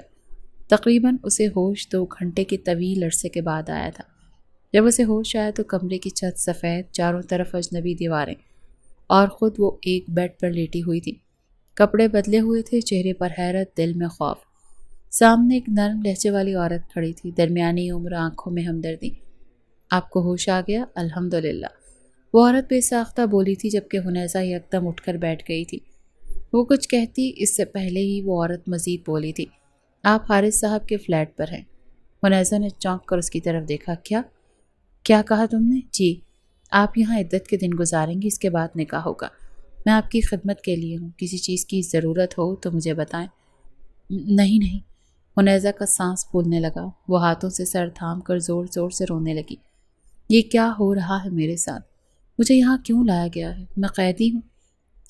تقریباً اسے ہوش 2 گھنٹے کے طویل عرصے کے بعد آیا تھا۔ جب اسے ہوش آیا تو کمرے کی چھت سفید، چاروں طرف اجنبی دیواریں، اور خود وہ ایک بیڈ پر لیٹی ہوئی تھی۔ کپڑے بدلے ہوئے تھے، چہرے پر حیرت، دل میں خوف۔ سامنے ایک نرم لہجے والی عورت کھڑی تھی، درمیانی عمر، آنکھوں میں ہمدردی۔ آپ کو ہوش آ گیا؟ الحمدللہ، وہ عورت بے ساختہ بولی تھی، جبکہ حنیزہ یکدم اٹھ کر بیٹھ گئی تھی۔ وہ کچھ کہتی اس سے پہلے ہی وہ عورت مزید بولی تھی، آپ حارث صاحب کے فلیٹ پر ہیں۔ حنیزہ نے چونک کر اس کی طرف دیکھا۔ کیا کہا تم نے؟ جی، آپ یہاں عدت کے دن گزاریں گی، اس کے بعد نکاح ہوگا۔ میں آپ کی خدمت کے لیے ہوں، کسی چیز کی ضرورت ہو تو مجھے بتائیں۔ نہیں۔ حنیزہ کا سانس پھولنے لگا، وہ ہاتھوں سے سر تھام کر زور زور سے رونے لگی۔ یہ کیا ہو رہا ہے میرے ساتھ؟ مجھے یہاں کیوں لایا گیا ہے؟ میں قیدی ہوں؟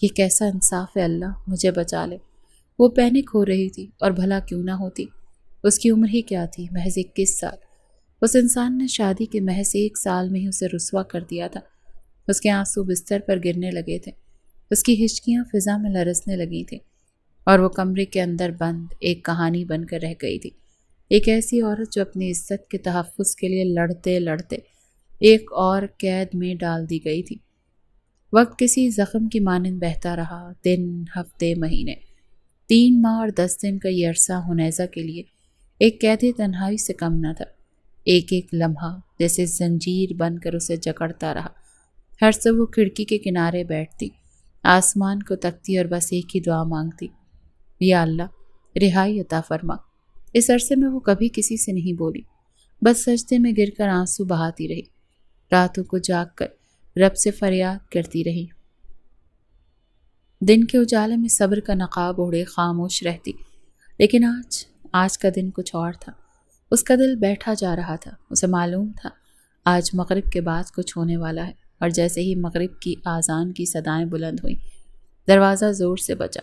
یہ کیسا انصاف ہے؟ اللہ مجھے بچا لے۔ وہ پینک ہو رہی تھی، اور بھلا کیوں نہ ہوتی؟ اس کی عمر ہی کیا تھی؟ محض 21 سال۔ اس انسان نے شادی کے محض 1 سال میں ہی اسے رسوا کر دیا تھا۔ اس کے آنسو بستر پر گرنے لگے تھے، اس کی ہچکیاں فضا میں لرزنے لگی تھیں، اور وہ کمرے کے اندر بند ایک کہانی بن کر رہ گئی تھی۔ ایک ایسی عورت جو اپنی عزت کے تحفظ کے لیے لڑتے لڑتے ایک اور قید میں ڈال دی گئی تھی۔ وقت کسی زخم کی مانند بہتا رہا، دن، ہفتے، مہینے۔ 3 ماہ اور 10 دن کا یہ عرصہ حنیزہ کے لیے ایک قید تنہائی سے کم نہ تھا۔ ایک ایک لمحہ جیسے زنجیر بن کر اسے جکڑتا رہا۔ ہر صبح وہ کھڑکی کے کنارے بیٹھتی، آسمان کو تکتی اور بس ایک ہی دعا مانگتی، یا اللہ رہائی عطا فرما۔ اس عرصے میں وہ کبھی کسی سے نہیں بولی، بس سجدے میں گر کر آنسو بہاتی رہی، راتوں کو جاگ کر رب سے فریاد کرتی رہی، دن کے اجالے میں صبر کا نقاب اوڑھے خاموش رہتی۔ لیکن آج کا دن کچھ اور تھا۔ اس کا دل بیٹھا جا رہا تھا، اسے معلوم تھا آج مغرب کے بعد کچھ ہونے والا ہے۔ اور جیسے ہی مغرب کی آذان کی صدائیں بلند ہوئیں، دروازہ زور سے بجا۔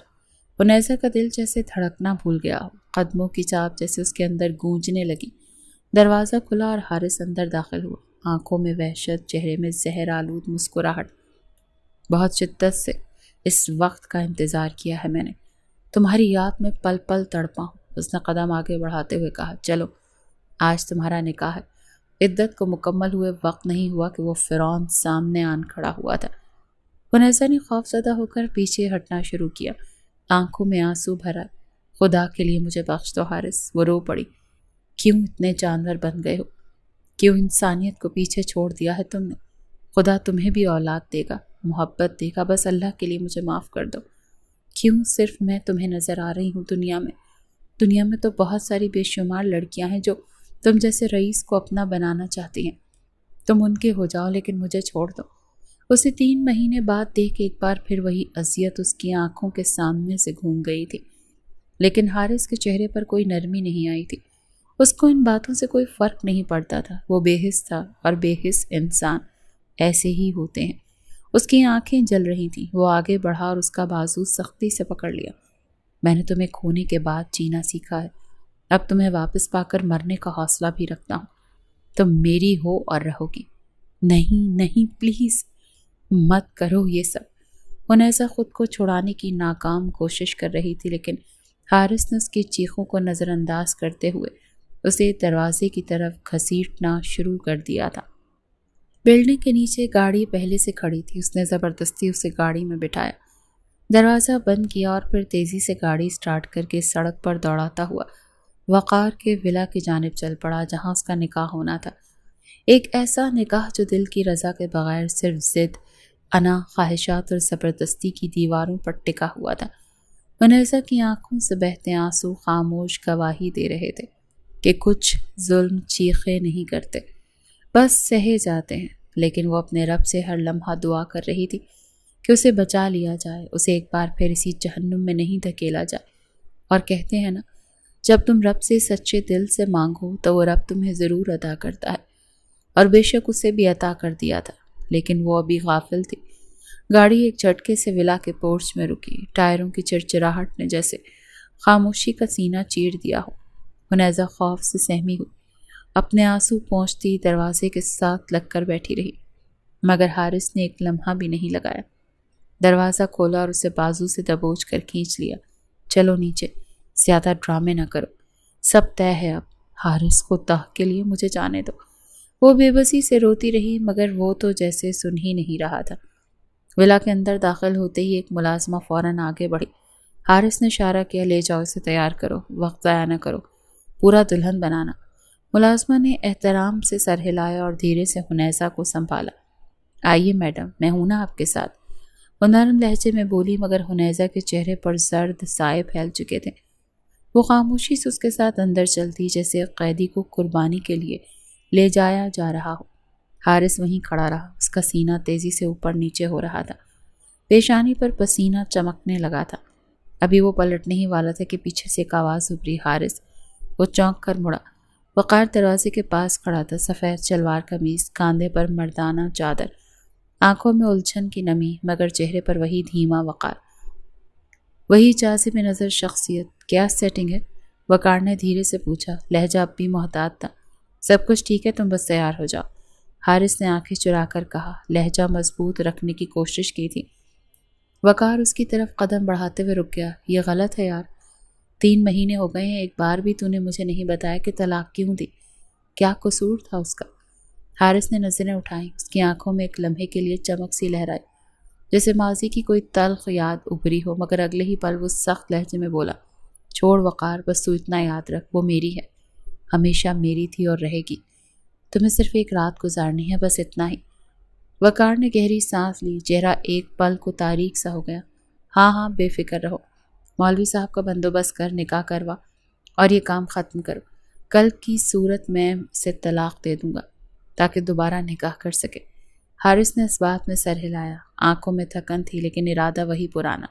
حنیزہ کا دل جیسے دھڑکنا بھول گیا ہو، قدموں کی چاپ جیسے اس کے اندر گونجنے لگی۔ دروازہ کھلا اور حارث اندر داخل ہوا، آنکھوں میں وحشت، چہرے میں زہر آلود مسکراہٹ۔ بہت شدت سے اس وقت کا انتظار کیا ہے میں نے، تمہاری یاد میں پل پل تڑپا ہوں۔ اس نے قدم آگے بڑھاتے ہوئے کہا، چلو آج تمہارا نکاح ہے۔ عدت کو مکمل ہوئے وقت نہیں ہوا کہ وہ فرعون سامنے آن کھڑا ہوا تھا۔ حنیزہ نے خوفزدہ ہو کر پیچھے ہٹنا شروع کیا، آنکھوں میں آنسو بھرا۔ خدا کے لیے مجھے بخش دو حارث، وہ رو پڑی۔ کیوں اتنے جانور بن گئے ہو؟ کیوں انسانیت کو پیچھے چھوڑ دیا ہے تم نے؟ خدا تمہیں بھی اولاد دے گا، محبت دے گا، بس اللہ کے لیے مجھے معاف کر دو۔ کیوں صرف میں تمہیں نظر آ رہی ہوں؟ دنیا میں تو بہت ساری بے شمار لڑکیاں ہیں جو تم جیسے رئیس کو اپنا بنانا چاہتی ہیں۔ تم ان کے ہو جاؤ، لیکن مجھے چھوڑ دو۔ اسے 3 مہینے بعد دیکھ ایک بار پھر وہی اذیت اس کی آنکھوں کے سامنے سے گھوم گئی تھی، لیکن حارث کے چہرے پر کوئی نرمی نہیں آئی تھی۔ اس کو ان باتوں سے کوئی فرق نہیں پڑتا تھا، وہ بے حس تھا، اور بے حس انسان ایسے ہی ہوتے ہیں۔ اس کی آنکھیں جل رہی تھیں، وہ آگے بڑھا اور اس کا بازو سختی سے پکڑ لیا۔ میں نے تمہیں کھونے کے بعد جینا سیکھا ہے، اب تمہیں واپس پا کر مرنے کا حوصلہ بھی رکھتا ہوں۔ تم میری ہو اور رہو گی۔ نہیں پلیز مت کرو یہ سب۔ حنیزہ خود کو چھڑانے کی ناکام کوشش کر رہی تھی، لیکن حارث نے اس کی چیخوں کو نظر انداز کرتے ہوئے اسے دروازے کی طرف گھسیٹنا شروع کر دیا تھا۔ بلڈنگ کے نیچے گاڑی پہلے سے کھڑی تھی، اس نے زبردستی اسے گاڑی میں بٹھایا، دروازہ بند کیا اور پھر تیزی سے گاڑی سٹارٹ کر کے سڑک پر دوڑاتا ہوا وقار کے ولا کی جانب چل پڑا، جہاں اس کا نکاح ہونا تھا۔ ایک ایسا نکاح جو دل کی رضا کے بغیر صرف ضد، انا، خواہشات اور زبردستی کی دیواروں پر ٹکا ہوا تھا۔ حنیزہ کی آنکھوں سے بہتے آنسو خاموش گواہی دے رہے تھے کہ کچھ ظلم چیخے نہیں کرتے، بس سہے جاتے ہیں۔ لیکن وہ اپنے رب سے ہر لمحہ دعا کر رہی تھی کہ اسے بچا لیا جائے، اسے ایک بار پھر اسی جہنم میں نہیں دھکیلا جائے۔ اور کہتے ہیں نا، جب تم رب سے سچے دل سے مانگو تو وہ رب تمہیں ضرور عطا کرتا ہے، اور بے شک اسے بھی عطا کر دیا تھا، لیکن وہ ابھی غافل تھی۔ گاڑی ایک جھٹکے سے ولا کے پورچ میں رکی، ٹائروں کی چرچراہٹ نے جیسے خاموشی کا سینہ چیر دیا ہو۔ حنیزہ خوف سے سہمی ہوئی، اپنے آنسو پہنچتی دروازے کے ساتھ لگ کر بیٹھی رہی، مگر حارث نے ایک لمحہ بھی نہیں لگایا۔ دروازہ کھولا اور اسے بازو سے دبوچ کر کھینچ لیا۔ چلو نیچے، زیادہ ڈرامے نہ کرو، سب طے ہے اب۔ حارث خدا کے لیے مجھے جانے دو۔ وہ بے بسی سے روتی رہی، مگر وہ تو جیسے سن ہی نہیں رہا تھا۔ ولا کے اندر داخل ہوتے ہی ایک ملازمہ فوراً آگے بڑھی۔ حارث نے اشارہ کیا، لے جاؤ اسے، تیار کرو، وقت ضائع نہ کرو، پورا دلہن بنانا۔ ملازمہ نے احترام سے سر ہلایا اور دھیرے سے حنیزہ کو سنبھالا۔ آئیے میڈم، میں ہوں نا آپ کے ساتھ، وہ نرم لہجے میں بولی، مگر حنیزہ کے چہرے پر زرد سائے پھیل چکے تھے۔ وہ خاموشی سے اس کے ساتھ اندر چلتی، جیسے ایک قیدی کو قربانی کے لیے لے جایا جا رہا ہو۔ حارث وہیں کھڑا رہا، اس کا سینہ تیزی سے اوپر نیچے ہو رہا تھا، پیشانی پر پسینہ چمکنے لگا تھا۔ ابھی وہ پلٹنے ہی والا تھا کہ پیچھے سے ایک آواز ابھری، حارث! وہ چونک کر مڑا۔ وقار دروازے کے پاس کھڑا تھا، سفید شلوار قمیض، کاندھے پر مردانہ چادر، آنکھوں میں الجھن کی نمی، مگر چہرے پر وہی دھیما وقار، وہی جاذب نظر شخصیت۔ کیا سیٹنگ ہے؟ وقار نے دھیرے سے پوچھا، لہجہ اب بھی محتاط تھا۔ سب کچھ ٹھیک ہے، تم بس تیار ہو جاؤ، حارث نے آنکھیں چرا کر کہا، لہجہ مضبوط رکھنے کی کوشش کی تھی۔ وقار اس کی طرف قدم بڑھاتے ہوئے رک گیا۔ یہ غلط ہے یار، 3 مہینے ہو گئے ہیں، ایک بار بھی تو نے مجھے نہیں بتایا کہ طلاق کیوں دی، کیا قصور تھا اس کا؟ حارث نے نظریں اٹھائیں، اس کی آنکھوں میں ایک لمحے کے لیے چمک سی لہرائی، جیسے ماضی کی کوئی تلخ یاد ابھری ہو، مگر اگلے ہی پل وہ سخت لہجے میں بولا، چھوڑ وقار، بس تو اتنا یاد رکھ، وہ میری ہے، ہمیشہ میری تھی اور رہے گی، تمہیں صرف ایک رات گزارنی ہے، بس اتنا ہی۔ وقار نے گہری سانس لی، چہرہ ایک پل کو تاریک سا ہو گیا۔ ہاں ہاں، بے فکر رہو، مولوی صاحب کا بندوبست کر، نکاح کروا اور یہ کام ختم کرو، کل کی صورت میں اسے طلاق دے دوں گا تاکہ دوبارہ نکاح کر سکے۔ حارث نے اس بات میں سر ہلایا، آنکھوں میں تھکن تھی لیکن ارادہ وہی پرانا،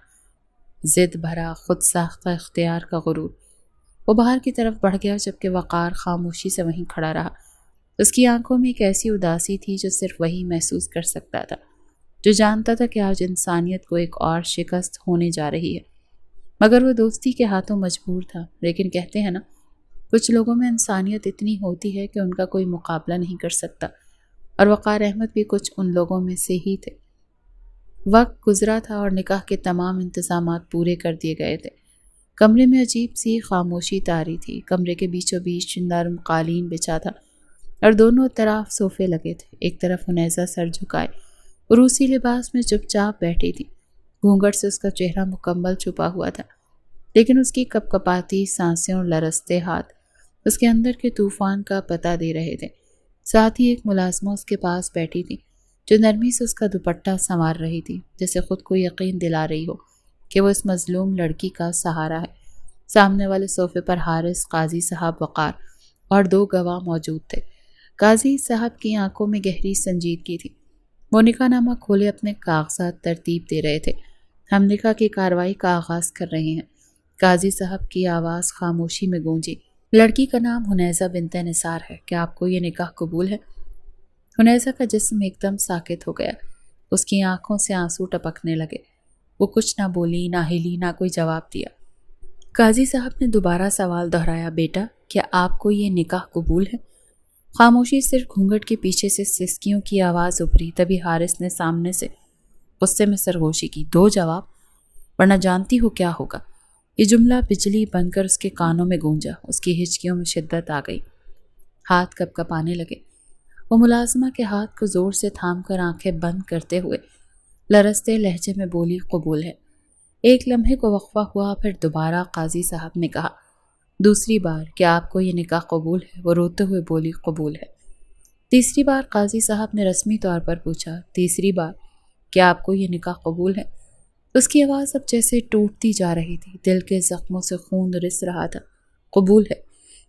ضد بھرا خود ساختہ اختیار کا غرور۔ وہ باہر کی طرف بڑھ گیا، جبکہ وقار خاموشی سے وہیں کھڑا رہا۔ اس کی آنکھوں میں ایک ایسی اداسی تھی جو صرف وہی محسوس کر سکتا تھا، جو جانتا تھا کہ آج انسانیت کو ایک اور شکست ہونے جا رہی ہے، مگر وہ دوستی کے ہاتھوں مجبور تھا۔ لیکن کہتے ہیں نا، کچھ لوگوں میں انسانیت اتنی ہوتی ہے کہ ان کا کوئی مقابلہ نہیں کر سکتا، اور وقار احمد بھی کچھ ان لوگوں میں سے ہی تھے۔ وقت گزرا تھا اور نکاح کے تمام انتظامات پورے کر دیے گئے تھے۔ کمرے میں عجیب سی خاموشی طاری تھی، کمرے کے بیچوں بیچ نرم قالین بچھا تھا اور دونوں طرف صوفے لگے تھے۔ ایک طرف حنیزہ سر جھکائے روسی لباس میں چپ چاپ بیٹھی تھی، گھونگھٹ سے اس کا چہرہ مکمل چھپا ہوا تھا، لیکن اس کی کپ کپاتی سانسیں اور لرزتے ہاتھ اس کے اندر کے طوفان کا پتہ دے رہے تھے۔ ساتھ ہی ایک ملازمہ اس کے پاس بیٹھی تھی جو نرمی سے اس کا دوپٹہ سنوار رہی تھی، جیسے خود کو یقین دلا رہی ہو کہ وہ اس مظلوم لڑکی کا سہارا ہے۔ سامنے والے صوفے پر حارث، قاضی صاحب، وقار اور 2 گواہ موجود تھے۔ قاضی صاحب کی آنکھوں میں گہری سنجیدگی تھی، وہ نکاح نامہ کھولے اپنے کاغذات ترتیب دے رہے تھے۔ ہم نکاح کی کارروائی کا آغاز کر رہے ہیں، قاضی صاحب کی آواز خاموشی میں گونجی۔ لڑکی کا نام حنیزہ بنت نثار ہے، کیا آپ کو یہ نکاح قبول ہے؟ حنیزہ کا جسم ایک دم ساکت ہو گیا، اس کی آنکھوں سے آنسو ٹپکنے لگے، وہ کچھ نہ بولی، نہ ہلی، نہ کوئی جواب دیا۔ قاضی صاحب نے دوبارہ سوال دہرایا، بیٹا کیا آپ کو یہ نکاح قبول ہے؟ خاموشی، صرف گھونگھٹ کے پیچھے سے سسکیوں کی آواز ابھری۔ تبھی حارث نے سامنے سے غصے میں سرگوشی کی، 2 جواب، ورنہ جانتی ہو کیا ہوگا۔ یہ جملہ بجلی بن کر اس کے کانوں میں گونجا، اس کی ہچکیوں میں شدت آ گئی، ہاتھ کپ کپانے لگے۔ وہ ملازمہ کے ہاتھ کو زور سے تھام کر آنکھیں بند کرتے ہوئے لرزتے لہجے میں بولی، قبول ہے۔ ایک لمحے کو وقفہ ہوا، پھر دوبارہ قاضی صاحب نے کہا، دوسری بار کیا آپ کو یہ نکاح قبول ہے؟ وہ روتے ہوئے بولی، قبول ہے۔ تیسری بار قاضی صاحب نے رسمی طور پر پوچھا، تیسری بار کیا آپ کو یہ نکاح قبول ہے؟ اس کی آواز اب جیسے ٹوٹتی جا رہی تھی، دل کے زخموں سے خون رس رہا تھا۔ قبول ہے۔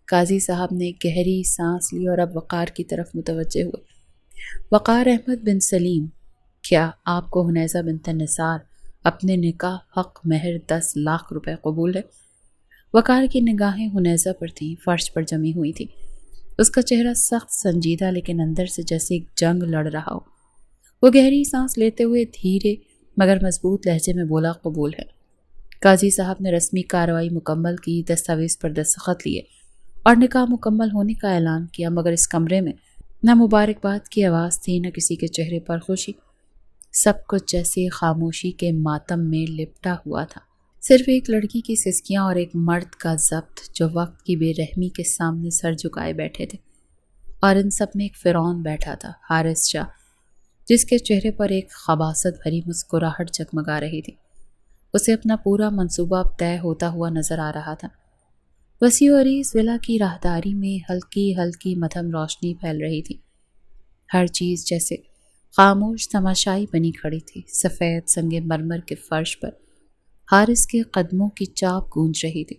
قاضی صاحب نے ایک گہری سانس لی اور اب وقار کی طرف متوجہ ہوئے۔ وقار احمد بن سلیم، کیا آپ کو حنیزہ بنت نثار اپنے نکاح حق مہر 10 لاکھ روپے قبول ہے؟ وقار کی نگاہیں حنیزہ پر تھیں، فرش پر جمی ہوئی تھی۔ اس کا چہرہ سخت سنجیدہ لیکن اندر سے جیسے ایک جنگ لڑ رہا ہو۔ وہ گہری سانس لیتے ہوئے دھیرے مگر مضبوط لہجے میں بولا، قبول ہے۔ قاضی صاحب نے رسمی کارروائی مکمل کی، دستاویز پر دستخط لیے اور نکاح مکمل ہونے کا اعلان کیا، مگر اس کمرے میں نہ مبارکباد کی آواز تھی، نہ کسی کے چہرے پر خوشی۔ سب کچھ جیسے خاموشی کے ماتم میں لپٹا ہوا تھا، صرف ایک لڑکی کی سسکیاں اور ایک مرد کا ضبط جو وقت کی بے رحمی کے سامنے سر جھکائے بیٹھے تھے۔ اور ان سب میں ایک فرعون بیٹھا تھا، حارث شاہ، جس کے چہرے پر ایک خباثت بھری مسکراہٹ جگمگا رہی تھی۔ اسے اپنا پورا منصوبہ اب طے ہوتا ہوا نظر آ رہا تھا۔ وسیع و عریض ولا کی راہداری میں ہلکی ہلکی مدھم روشنی پھیل رہی تھی۔ ہر چیز جیسے خاموش تماشائی بنی کھڑی تھی۔ سفید سنگ مرمر کے فرش پر حارث کے قدموں کی چاپ گونج رہی تھی۔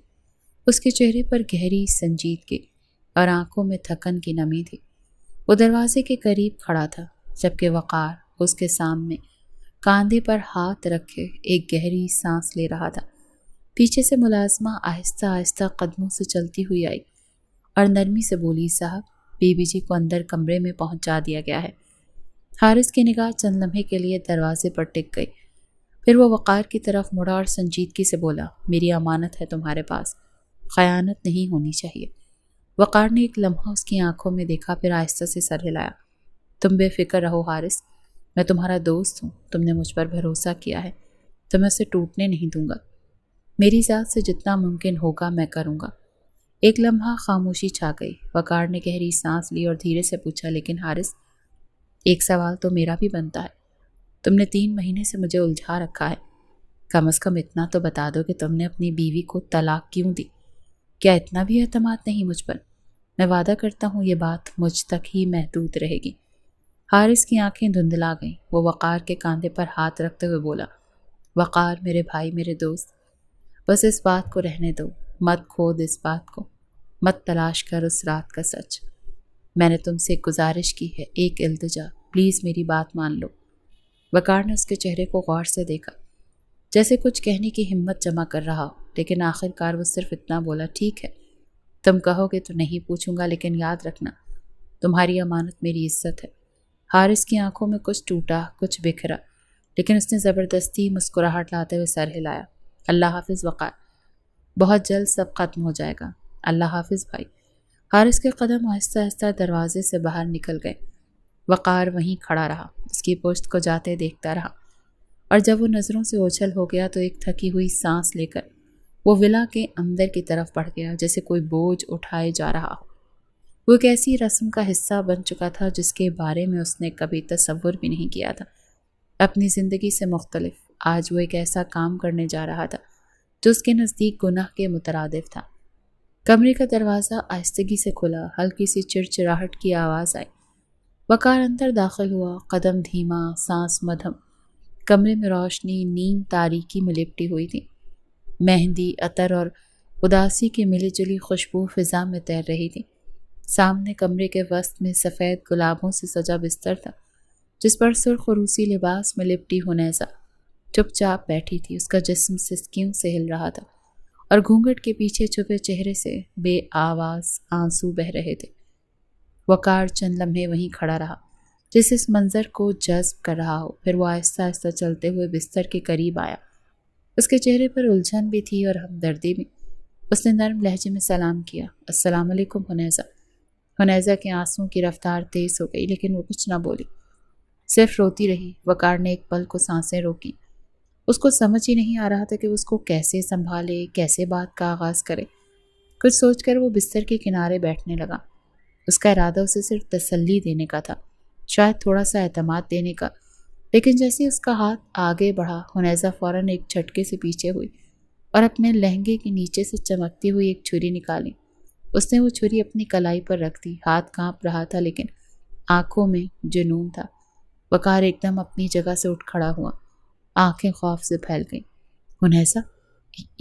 اس کے چہرے پر گہری سنجیدگی اور آنکھوں میں تھکن کی نمی تھی۔ وہ دروازے کے قریب کھڑا تھا، جبکہ وقار اس کے سامنے کاندھے پر ہاتھ رکھے ایک گہری سانس لے رہا تھا۔ پیچھے سے ملازمہ آہستہ آہستہ قدموں سے چلتی ہوئی آئی اور نرمی سے بولی، صاحب، بی بی جی کو اندر کمرے میں پہنچا دیا گیا ہے۔ حارث کی نگاہ چند لمحے کے لیے دروازے پر ٹک گئی، پھر وہ وقار کی طرف مڑا اور سنجیدگی سے بولا، میری امانت ہے تمہارے پاس، خیانت نہیں ہونی چاہیے۔ وقار نے ایک لمحہ اس کی آنکھوں میں دیکھا، پھر آہستہ سے سر ہلایا۔ تم بے فکر رہو حارث، میں تمہارا دوست ہوں، تم نے مجھ پر بھروسہ کیا ہے تو میں اسے ٹوٹنے نہیں دوں گا۔ میری ذات سے جتنا ممکن ہوگا میں کروں گا۔ ایک لمحہ خاموشی چھا گئی۔ وقار نے گہری سانس لی اور دھیرے سے پوچھا، لیکن حارث، ایک سوال تو میرا بھی بنتا ہے۔ تم نے 3 مہینے سے مجھے الجھا رکھا ہے، کم از کم اتنا تو بتا دو کہ تم نے اپنی بیوی کو طلاق کیوں دی؟ کیا اتنا بھی اعتماد نہیں مجھ پر؟ میں وعدہ کرتا ہوں یہ بات مجھ تک ہی محدود رہے گی۔ حارث کی آنکھیں دھندلا گئیں۔ وہ وقار کے کاندھے پر ہاتھ رکھتے ہوئے بولا، وقار، میرے بھائی، میرے دوست، بس اس بات کو رہنے دو، مت کھود اس بات کو، مت تلاش کر اس رات کا سچ۔ میں نے تم سے ایک گزارش کی ہے، ایک التجا، پلیز میری بات مان لو۔ وقار نے اس کے چہرے کو غور سے دیکھا، جیسے کچھ کہنے کی ہمت جمع کر رہا ہو، لیکن آخر کار وہ صرف اتنا بولا، ٹھیک ہے، تم کہو گے تو نہیں پوچھوں گا، لیکن یاد رکھنا تمہاری امانت میری عزت ہے۔ حارث کی آنکھوں میں کچھ ٹوٹا، کچھ بکھرا، لیکن اس نے زبردستی مسکراہٹ لاتے ہوئے سر ہلایا۔ اللہ حافظ وقار، بہت جلد سب ختم ہو جائے گا۔ اللہ حافظ بھائی۔ حارث کے قدم آہستہ آہستہ دروازے سے باہر نکل گئے۔ وقار وہیں کھڑا رہا، اس کی پشت کو جاتے دیکھتا رہا، اور جب وہ نظروں سے اوجھل ہو گیا تو ایک تھکی ہوئی سانس لے کر وہ ولا کے اندر کی طرف بڑھ گیا، جیسے کوئی بوجھ اٹھائے جا رہا ہو۔ وہ ایک ایسی رسم کا حصہ بن چکا تھا جس کے بارے میں اس نے کبھی تصور بھی نہیں کیا تھا۔ اپنی زندگی سے مختلف آج وہ ایک ایسا کام کرنے جا رہا تھا جو اس کے نزدیک گناہ کے مترادف تھا۔ کمرے کا دروازہ آہستگی سے کھلا، ہلکی سی چڑچڑاہٹ کی آواز آئی۔ وقار اندر داخل ہوا، قدم دھیما، سانس مدھم۔ کمرے میں روشنی نیم تاریکی میں لپٹی ہوئی تھی۔ مہندی، عطر اور اداسی کی ملی جلی خوشبو فضا میں تیر رہی تھی۔ سامنے کمرے کے وسط میں سفید گلابوں سے سجا بستر تھا، جس پر سرخ روسی لباس میں لپٹی حنیزہ چپ چاپ بیٹھی تھی۔ اس کا جسم سسکیوں سے ہل رہا تھا اور گھونگھٹ کے پیچھے چھپے چہرے سے بے آواز آنسو بہہ رہے تھے۔ وقار چند لمحے وہیں کھڑا رہا، جس اس منظر کو جذب کر رہا ہو، پھر وہ آہستہ آہستہ چلتے ہوئے بستر کے قریب آیا۔ اس کے چہرے پر الجھن بھی تھی اور ہمدردی بھی۔ اس نے نرم لہجے میں سلام کیا، السلام علیکم حنیزہ۔ حنیزہ کے آنسوؤں کی رفتار تیز ہو گئی، لیکن وہ کچھ نہ بولی، صرف روتی رہی۔ وقار نے ایک پل کو سانسیں روکی۔ اس کو سمجھ ہی نہیں آ رہا تھا کہ اس کو کیسے سنبھالے، کیسے بات کا آغاز کرے۔ کچھ سوچ کر وہ بستر کے کنارے بیٹھنے لگا۔ اس کا ارادہ اسے صرف تسلی دینے کا تھا، شاید تھوڑا سا اعتماد دینے کا، لیکن جیسے اس کا ہاتھ آگے بڑھا، حنیزہ فوراً ایک جھٹکے سے پیچھے ہوئی اور اپنے لہنگے کے نیچے سے چمکتی ہوئی ایک چھری نکالی۔ اس نے وہ چھری اپنی کلائی پر رکھ دی۔ ہاتھ کانپ رہا تھا لیکن آنکھوں میں جنون تھا۔ وقار ایک دم اپنی جگہ سے اٹھ کھڑا ہوا، آنکھیں خوف سے پھیل گئیں۔ حنیزہ،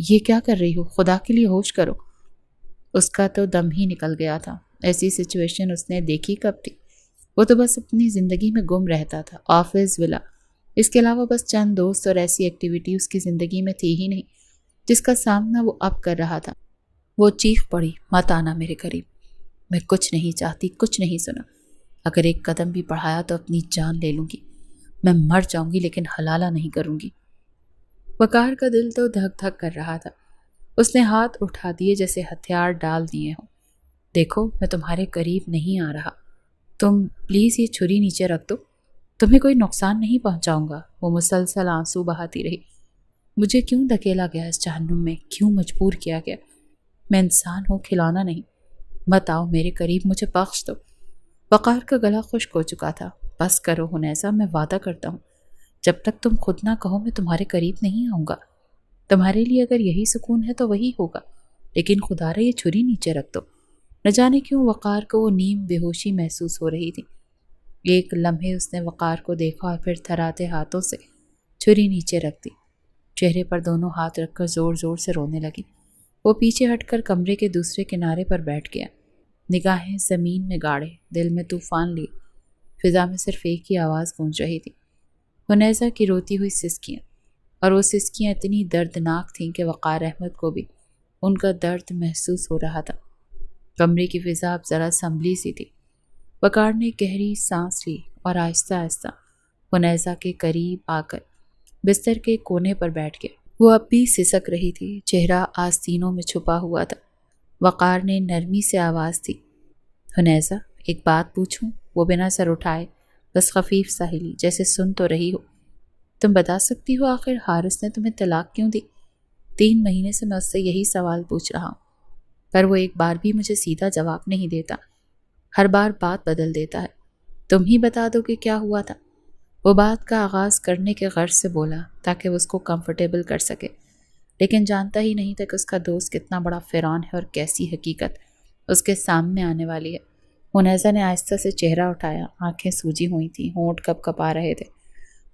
یہ کیا کر رہی ہو؟ خدا کے لیے ہوش کرو۔ اس کا تو دم ہی نکل گیا تھا۔ ایسی سچویشن اس نے دیکھی کب تھی؟ وہ تو بس اپنی زندگی میں گم رہتا تھا، آفس، ولا، اس کے علاوہ بس چند دوست اور ایسی ایکٹیویٹی اس کی زندگی میں تھی ہی نہیں جس کا سامنا وہ اب کر رہا تھا۔ وہ چیخ پڑی، مت آنا میرے قریب، میں کچھ نہیں چاہتی، کچھ نہیں سنا، اگر ایک قدم بھی بڑھایا تو اپنی جان لے لوں گی، میں مر جاؤں گی لیکن حلالہ نہیں کروں گی۔ وقار کا دل تو دھک دھک کر رہا تھا۔ اس نے ہاتھ اٹھا دیے جیسے ہتھیار ڈال دیے ہوں۔ دیکھو میں تمہارے قریب نہیں آ رہا، تم پلیز یہ چھری نیچے رکھ دو، تمہیں کوئی نقصان نہیں پہنچاؤں گا۔ وہ مسلسل آنسو بہاتی رہی۔ مجھے کیوں دھکیلا گیا اس جہنم میں، کیوں مجبور کیا گیا؟ میں انسان ہوں، کھلونا نہیں، مت آؤ میرے قریب، مجھے بخش دو۔ وقار کا گلا خشک ہو چکا تھا۔ بس کرو ہنیزہ، میں وعدہ کرتا ہوں جب تک تم خود نہ کہو میں تمہارے قریب نہیں آؤں گا۔ تمہارے لیے اگر یہی سکون ہے تو وہی ہوگا، لیکن خدا را یہ چھری نیچے رکھ دو۔ نہ جانے کیوں وقار کو وہ نیم بے ہوشی محسوس ہو رہی تھی۔ ایک لمحے اس نے وقار کو دیکھا اور پھر تھراتے ہاتھوں سے چھری نیچے رکھ دی۔ چہرے پر دونوں ہاتھ رکھ کر زور زور سے رونے لگی۔ وہ پیچھے ہٹ کر کمرے کے دوسرے کنارے پر بیٹھ گیا، نگاہیں زمین میں گاڑے، دل میں طوفان لیے۔ فضا میں صرف ایک ہی آواز گونج رہی تھی، حنیزہ کی روتی ہوئی سسکیاں، اور وہ سسکیاں اتنی دردناک تھیں کہ وقار احمد کو بھی ان کا درد محسوس ہو رہا تھا۔ کمرے کی فضا اب ذرا سنبھلی سی تھی۔ وقار نے گہری سانس لی اور آہستہ آہستہ حنیزہ کے قریب آ کر بستر کے کونے پر بیٹھ گیا۔ وہ اب بھی سسک رہی تھی، چہرہ آستینوں میں چھپا ہوا تھا۔ وقار نے نرمی سے آواز دی، حنیزہ ایک بات پوچھوں؟ وہ بنا سر اٹھائے بس خفیف سا ہلی، جیسے سن تو رہی ہو۔ تم بتا سکتی ہو آخر حارث نے تمہیں طلاق کیوں دی؟ 3 مہینے سے میں اس سے یہی سوال پوچھ رہا ہوں، پر وہ ایک بار بھی مجھے سیدھا جواب نہیں دیتا، ہر بار بات بدل دیتا ہے۔ تم ہی بتا دو کہ کیا ہوا تھا۔ وہ بات کا آغاز کرنے کے غرض سے بولا تاکہ وہ اس کو کمفرٹیبل کر سکے، لیکن جانتا ہی نہیں تھا کہ اس کا دوست کتنا بڑا فرعون ہے اور کیسی حقیقت اس کے سامنے آنے والی ہے۔ حنیزہ نے آہستہ سے چہرہ اٹھایا، آنکھیں سوجی ہوئی تھیں، ہونٹ کپ کپا رہے تھے۔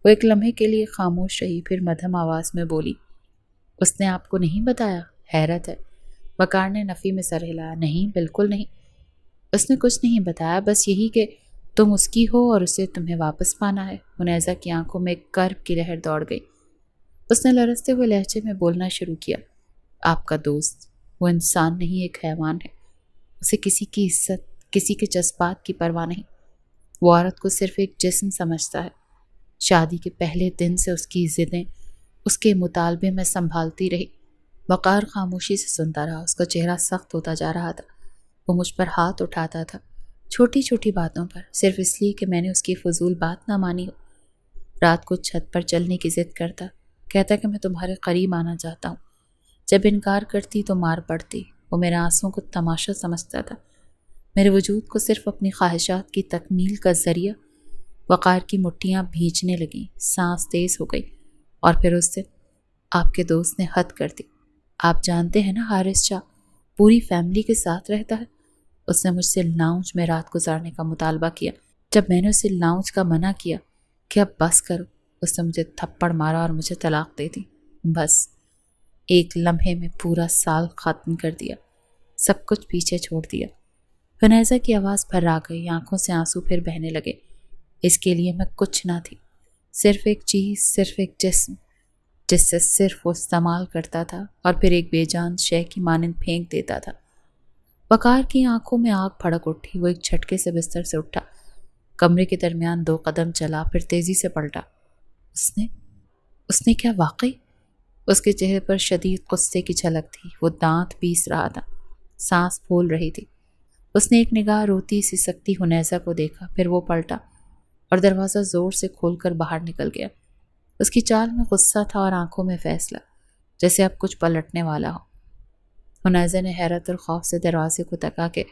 وہ ایک لمحے کے لیے خاموش رہی، پھر مدھم آواز میں بولی، اس نے آپ کو نہیں بتایا؟ حیرت ہے۔ وقار نے نفی میں سر ہلایا، نہیں بالکل نہیں، اس نے کچھ نہیں بتایا، بس یہی کہ تم اس کی ہو اور اسے تمہیں واپس پانا ہے۔ حنیزہ کی آنکھوں میں کرب کی لہر دوڑ گئی۔ اس نے لرزتے ہوئے لہجے میں بولنا شروع کیا، آپ کا دوست وہ انسان نہیں، ایک حیوان ہے، اسے کسی کی عزت، کسی کے جذبات کی پرواہ نہیں۔ وہ عورت کو صرف ایک جسم سمجھتا ہے۔ شادی کے پہلے دن سے اس کی ضدیں اس کے مطالبے میں سنبھالتی رہی۔ وقار خاموشی سے سنتا رہا، اس کا چہرہ سخت ہوتا جا رہا تھا۔ وہ مجھ پر ہاتھ اٹھاتا تھا، چھوٹی چھوٹی باتوں پر، صرف اس لیے کہ میں نے اس کی فضول بات نہ مانی ہو۔ رات کو چھت پر چلنے کی ضد کرتا، کہتا کہ میں تمہارے قریب آنا چاہتا ہوں۔ جب انکار کرتی تو مار پڑتی۔ وہ میرے آنسوؤں کو تماشا سمجھتا تھا، میرے وجود کو صرف اپنی خواہشات کی تکمیل کا ذریعہ۔ وقار کی مٹھیاں بھینچنے لگیں، سانس تیز ہو گئی، اور پھر اس دن آپ کے دوست نے حد کر دی۔ آپ جانتے ہیں نا حارث شاہ پوری فیملی کے ساتھ رہتا ہے۔ اس نے مجھ سے لاؤنج میں رات گزارنے کا مطالبہ کیا۔ جب میں نے اسے لاؤنج کا منع کیا کہ اب بس کرو، اس نے مجھے تھپڑ مارا اور مجھے طلاق دے دی۔ بس ایک لمحے میں پورا سال ختم کر دیا، سب کچھ پیچھے چھوڑ دیا۔ حنیزہ کی آواز بھر گئی، آنکھوں سے آنسو پھر بہنے لگے۔ اس کے لیے میں کچھ نہ تھی، صرف ایک چیز، صرف ایک جسم جس سے صرف وہ استعمال کرتا تھا اور پھر ایک بے جان شے کی مانند پھینک دیتا تھا۔ وقار کی آنکھوں میں آگ بھڑک اٹھی۔ وہ ایک جھٹکے سے بستر سے اٹھا، کمرے کے درمیان 2 قدم چلا، پھر تیزی سے پلٹا۔ اس نے کیا واقعی؟ اس کے چہرے پر شدید غصے کی جھلک تھی۔ وہ دانت پیس رہا تھا، سانس پھول رہی تھی۔ اس نے ایک نگاہ روتی سسکتی حنیزہ کو دیکھا، پھر وہ پلٹا اور دروازہ زور سے کھول کر باہر نکل گیا۔ اس کی چال میں غصہ تھا اور آنکھوں میں فیصلہ، جیسے اب کچھ پلٹنے والا ہو۔ حنیزہ نے حیرت اور خوف سے دروازے کو تکا کہ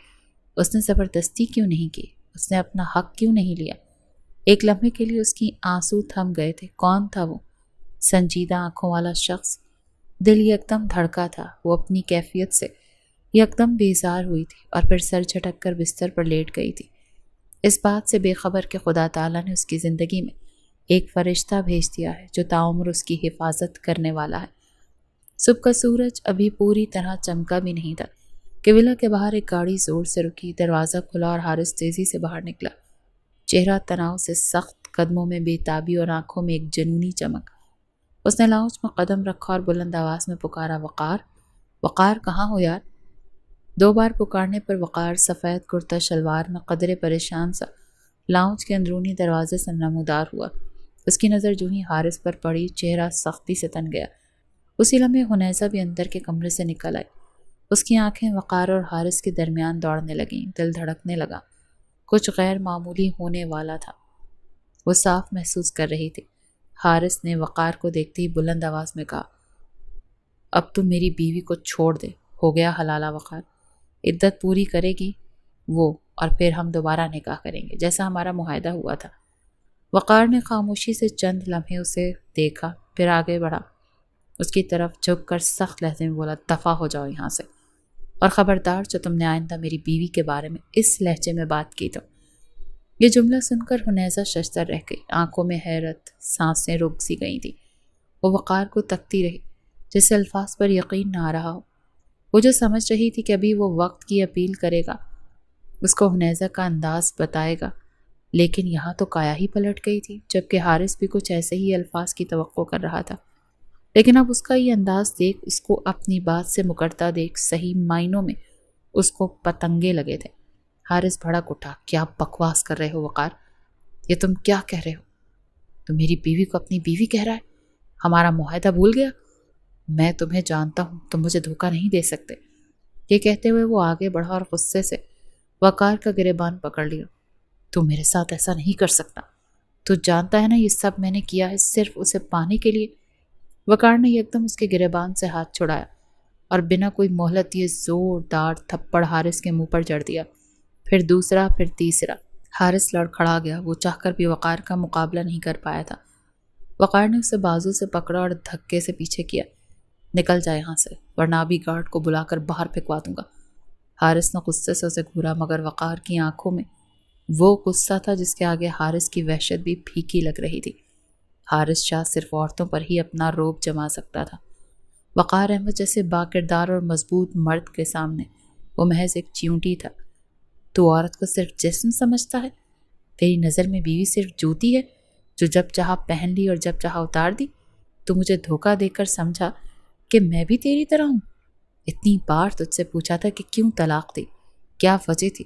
اس نے زبردستی کیوں نہیں کی، اس نے اپنا حق کیوں نہیں لیا۔ ایک لمحے کے لیے اس کی آنسو تھم گئے تھے۔ کون تھا وہ سنجیدہ آنکھوں والا شخص؟ دل یکدم دھڑکا تھا۔ وہ اپنی کیفیت سے یکدم بیزار ہوئی تھی اور پھر سر جھٹک کر بستر پر لیٹ گئی تھی، اس بات سے بے خبر کہ خدا تعالیٰ نے اس کی زندگی میں ایک فرشتہ بھیج دیا ہے جو تعمر اس کی حفاظت کرنے والا ہے۔ صبح کا سورج ابھی پوری طرح چمکا بھی نہیں تھا کہ ولا کے باہر ایک گاڑی زور سے رکی، دروازہ کھلا اور حارث تیزی سے باہر نکلا، چہرہ تناؤ سے سخت قدموں میں بےتابی اور آنکھوں میں ایک جنونی چمک۔ اس نے لاؤنج میں قدم رکھا اور بلند آواز میں پکارا، وقار، وقار کہاں ہو یار؟ 2 بار پکارنے پر وقار سفید کرتا شلوار میں قدرے پریشان سا لاؤنج کے اندرونی دروازے سے نمودار ہوا۔ اس کی نظر جو ہی حارث پر پڑی، چہرہ سختی سے تن گیا۔ اسی لمحے حنیزہ بھی اندر کے کمرے سے نکل آئی۔ اس کی آنکھیں وقار اور حارث کے درمیان دوڑنے لگیں، دل دھڑکنے لگا۔ کچھ غیر معمولی ہونے والا تھا، وہ صاف محسوس کر رہی تھی۔ حارث نے وقار کو دیکھتے ہی بلند آواز میں کہا، اب تم میری بیوی کو چھوڑ دے، ہو گیا حلالہ وقار۔ عدت پوری کرے گی وہ، اور پھر ہم دوبارہ نکاح کریں گے جیسا ہمارا معاہدہ ہوا تھا۔ وقار نے خاموشی سے چند لمحے اسے دیکھا، پھر آگے بڑھا، اس کی طرف جھک کر سخت لہجے میں بولا، دفع ہو جاؤ یہاں سے، اور خبردار جو تم نے آئندہ میری بیوی کے بارے میں اس لہجے میں بات کی تو۔ یہ جملہ سن کر حنیزہ ششدر رہ گئی، آنکھوں میں حیرت، سانسیں رک سی گئی تھی۔ وہ وقار کو تکتی رہی، جسے الفاظ پر یقین نہ آ رہا ہو۔ وہ جو سمجھ رہی تھی کہ ابھی وہ وقت کی اپیل کرے گا، اس کو حنیزہ کا انداز بتائے گا، لیکن یہاں تو کایا ہی پلٹ گئی تھی، جبکہ حارث بھی کچھ ایسے ہی الفاظ کی توقع کر رہا تھا۔ لیکن اب اس کا یہ انداز دیکھ، اس کو اپنی بات سے مکرتا دیکھ، صحیح معنوں میں اس کو پتنگے لگے تھے۔ حارث بھڑک اٹھا، کیا بکواس کر رہے ہو وقار؟ یہ تم کیا کہہ رہے ہو؟ تم میری بیوی کو اپنی بیوی کہہ رہا ہے؟ ہمارا معاہدہ بھول گیا؟ میں تمہیں جانتا ہوں، تم مجھے دھوکہ نہیں دے سکتے۔ یہ کہتے ہوئے وہ آگے بڑھا اور غصے سے وقار کا گریبان پکڑ لیا۔ تو میرے ساتھ ایسا نہیں کر سکتا، تو جانتا ہے نا یہ سب میں نے کیا ہے صرف اسے پانے کے لیے۔ وقار نے یکدم اس کے گریبان سے ہاتھ چھڑایا اور بنا کوئی مہلت دیے زوردار تھپڑ حارث کے منہ پر جڑ دیا، پھر دوسرا، پھر تیسرا۔ حارث لڑکھڑا گیا، وہ چاہ کر بھی وقار کا مقابلہ نہیں کر پایا تھا۔ وقار نے اسے بازو سے پکڑا اور دھکے سے پیچھے کیا، نکل جائے یہاں سے، ورنہ ابھی گارڈ کو بلا کر باہر پھینکوا دوں گا۔ حارث نے غصے سے اسے گھورا، مگر وقار کی آنکھوں میں وہ غصہ تھا جس کے آگے حارث کی وحشت بھی پھیکی لگ رہی تھی۔ حارث شاہ صرف عورتوں پر ہی اپنا روب جما سکتا تھا۔ وقار احمد جیسے باکردار اور مضبوط مرد کے سامنے وہ محض ایک چیونٹی تھا۔ تو عورت کو صرف جسم سمجھتا ہے؟ تیری نظر میں بیوی صرف جوتی ہے جو جب چاہا پہن لی اور جب چاہا اتار دی؟ تو مجھے دھوکہ دے کر سمجھا کہ میں بھی تیری طرح ہوں؟ اتنی بار تجھ سے پوچھا تھا کہ کیوں طلاق دی، کیا وجہ تھی،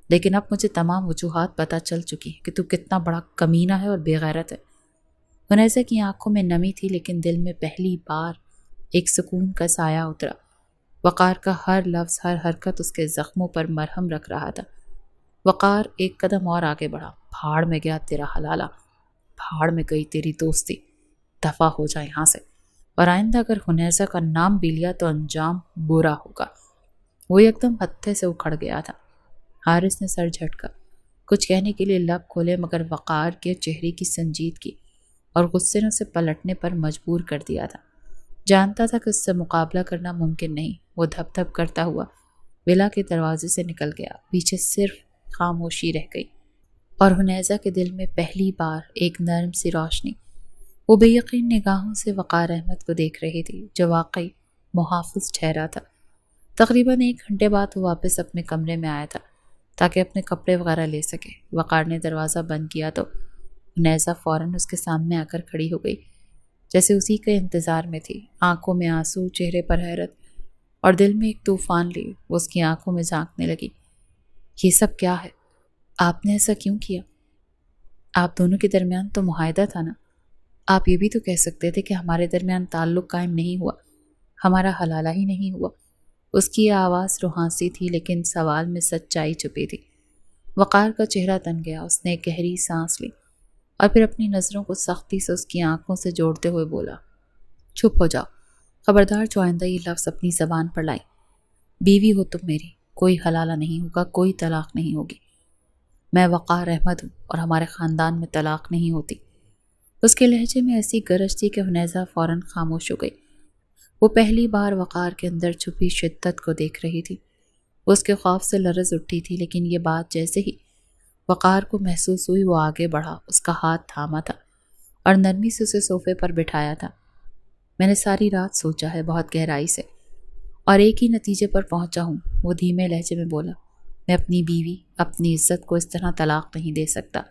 لیکن اب مجھے تمام وجوہات پتہ چل چکی ہے کہ تو کتنا بڑا کمینہ ہے اور بے غیرت ہے۔ حنیزہ کی آنکھوں میں نمی تھی، لیکن دل میں پہلی بار ایک سکون کا سایہ اترا۔ وقار کا ہر لفظ، ہر حرکت اس کے زخموں پر مرہم رکھ رہا تھا۔ وقار ایک قدم اور آگے بڑھا، پھاڑ میں گیا تیرا حلالہ، پھاڑ میں گئی تیری دوستی، دفع ہو جائے یہاں سے، اور آئندہ اگر حنیزہ کا نام بھی لیا تو انجام برا ہوگا۔ وہ یکدم ہتھے سے اکھڑ گیا تھا۔ حارث نے سر جھٹکا، کچھ کہنے کے لیے لب کھولے، مگر وقار کے چہرے کی سنجیدگی اور غصے نے اسے پلٹنے پر مجبور کر دیا تھا۔ جانتا تھا کہ اس سے مقابلہ کرنا ممکن نہیں۔ وہ دھپ دھپ کرتا ہوا ولا کے دروازے سے نکل گیا، پیچھے صرف خاموشی رہ گئی، اور حنیزہ کے دل میں پہلی بار ایک نرم سی روشنی۔ وہ بے یقین نگاہوں سے وقار احمد کو دیکھ رہی تھی، جو واقعی محافظ ٹھہرا تھا۔ تقریباً 1 گھنٹے بعد وہ واپس اپنے کمرے میں آیا تھا تاکہ اپنے کپڑے وغیرہ لے سکے۔ وقار نے دروازہ بند کیا تو حنیزہ فوراً اس کے سامنے آ کر کھڑی ہو گئی، جیسے اسی کے انتظار میں تھی، آنکھوں میں آنسو، چہرے پر حیرت، اور دل میں ایک طوفان لی۔ وہ اس کی آنکھوں میں جھانکنے لگی، یہ سب کیا ہے؟ آپ نے ایسا کیوں کیا؟ آپ دونوں کے درمیان تو معاہدہ تھا نا؟ آپ یہ بھی تو کہہ سکتے تھے کہ ہمارے درمیان تعلق قائم نہیں ہوا، ہمارا حلالہ ہی نہیں ہوا۔ اس کی آواز روحانسی تھی، لیکن سوال میں سچائی چھپی تھی۔ وقار کا چہرہ تن گیا، اس نے ایک گہری سانس لی اور پھر اپنی نظروں کو سختی سے اس کی آنکھوں سے جوڑتے ہوئے بولا، چپ ہو جاؤ، خبردار جو آئندہ یہ لفظ اپنی زبان پر لائی۔ بیوی ہو تم میری، کوئی حلالہ نہیں ہوگا، کوئی طلاق نہیں ہوگی۔ میں وقار احمد ہوں اور ہمارے خاندان میں طلاق نہیں ہوتی۔ اس کے لہجے میں ایسی گرج تھی کہ حنیزہ فوراً خاموش ہو گئی۔ وہ پہلی بار وقار کے اندر چھپی شدت کو دیکھ رہی تھی۔ وہ اس کے خوف سے لرز اٹھی تھی، لیکن یہ بات جیسے ہی وقار کو محسوس ہوئی، وہ آگے بڑھا، اس کا ہاتھ تھاما تھا اور نرمی سے اسے صوفے پر بٹھایا تھا۔ میں نے ساری رات سوچا ہے، بہت گہرائی سے، اور ایک ہی نتیجے پر پہنچا ہوں، وہ دھیمے لہجے میں بولا۔ میں اپنی بیوی، اپنی عزت کو اس طرح طلاق نہیں دے سکتا۔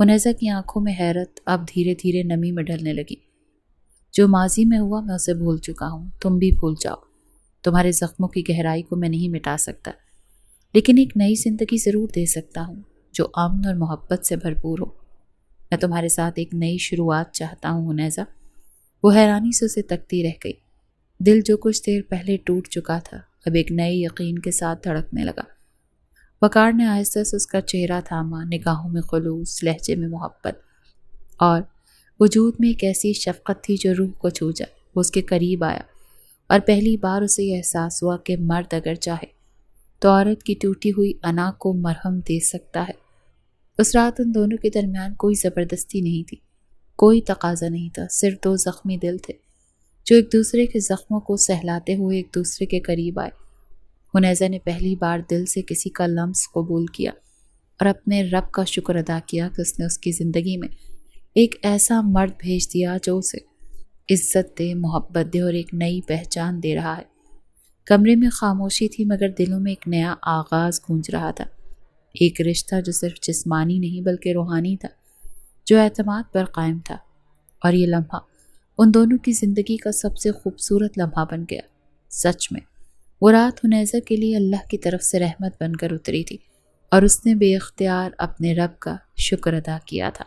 حنیزہ کی آنکھوں میں حیرت اب دھیرے دھیرے نمی میں ڈھلنے لگی۔ جو ماضی میں ہوا میں اسے بھول چکا ہوں، تم بھی بھول جاؤ۔ تمہارے زخموں کی گہرائی کو میں نہیں مٹا سکتا، لیکن ایک نئی زندگی ضرور دے سکتا ہوں جو امن اور محبت سے بھرپور ہو۔ میں تمہارے ساتھ ایک نئی شروعات چاہتا ہوں حنیزہ۔ وہ حیرانی سے اسے تکتی رہ گئی۔ دل جو کچھ دیر پہلے ٹوٹ چکا تھا اب ایک نئے یقین کے ساتھ دھڑکنے لگا۔ وقار نے آہستہ سے اس کا چہرہ تھاما، نگاہوں میں خلوص، لہجے میں محبت، اور وجود میں ایک ایسی شفقت تھی جو روح کو چھو جائے۔ وہ اس کے قریب آیا اور پہلی بار اسے یہ احساس ہوا کہ مرد اگر چاہے تو عورت کی ٹوٹی ہوئی انا کو مرہم دے سکتا ہے۔ اس رات ان دونوں کے درمیان کوئی زبردستی نہیں تھی، کوئی تقاضا نہیں تھا، صرف دو زخمی دل تھے جو ایک دوسرے کے زخموں کو سہلاتے ہوئے ایک دوسرے کے قریب آئے۔ حنیزہ نے پہلی بار دل سے کسی کا لمس قبول کیا اور اپنے رب کا شکر ادا کیا کہ اس نے اس کی زندگی میں ایک ایسا مرد بھیج دیا جو اسے عزت دے، محبت دے اور ایک نئی پہچان دے رہا ہے۔ کمرے میں خاموشی تھی مگر دلوں میں ایک نیا آغاز گونج رہا تھا، ایک رشتہ جو صرف جسمانی نہیں بلکہ روحانی تھا، جو اعتماد پر قائم تھا۔ اور یہ لمحہ ان دونوں کی زندگی کا سب سے خوبصورت لمحہ بن گیا۔ سچ میں وہ رات حنیزہ کے لیے اللہ کی طرف سے رحمت بن کر اتری تھی اور اس نے بے اختیار اپنے رب کا شکر ادا کیا تھا۔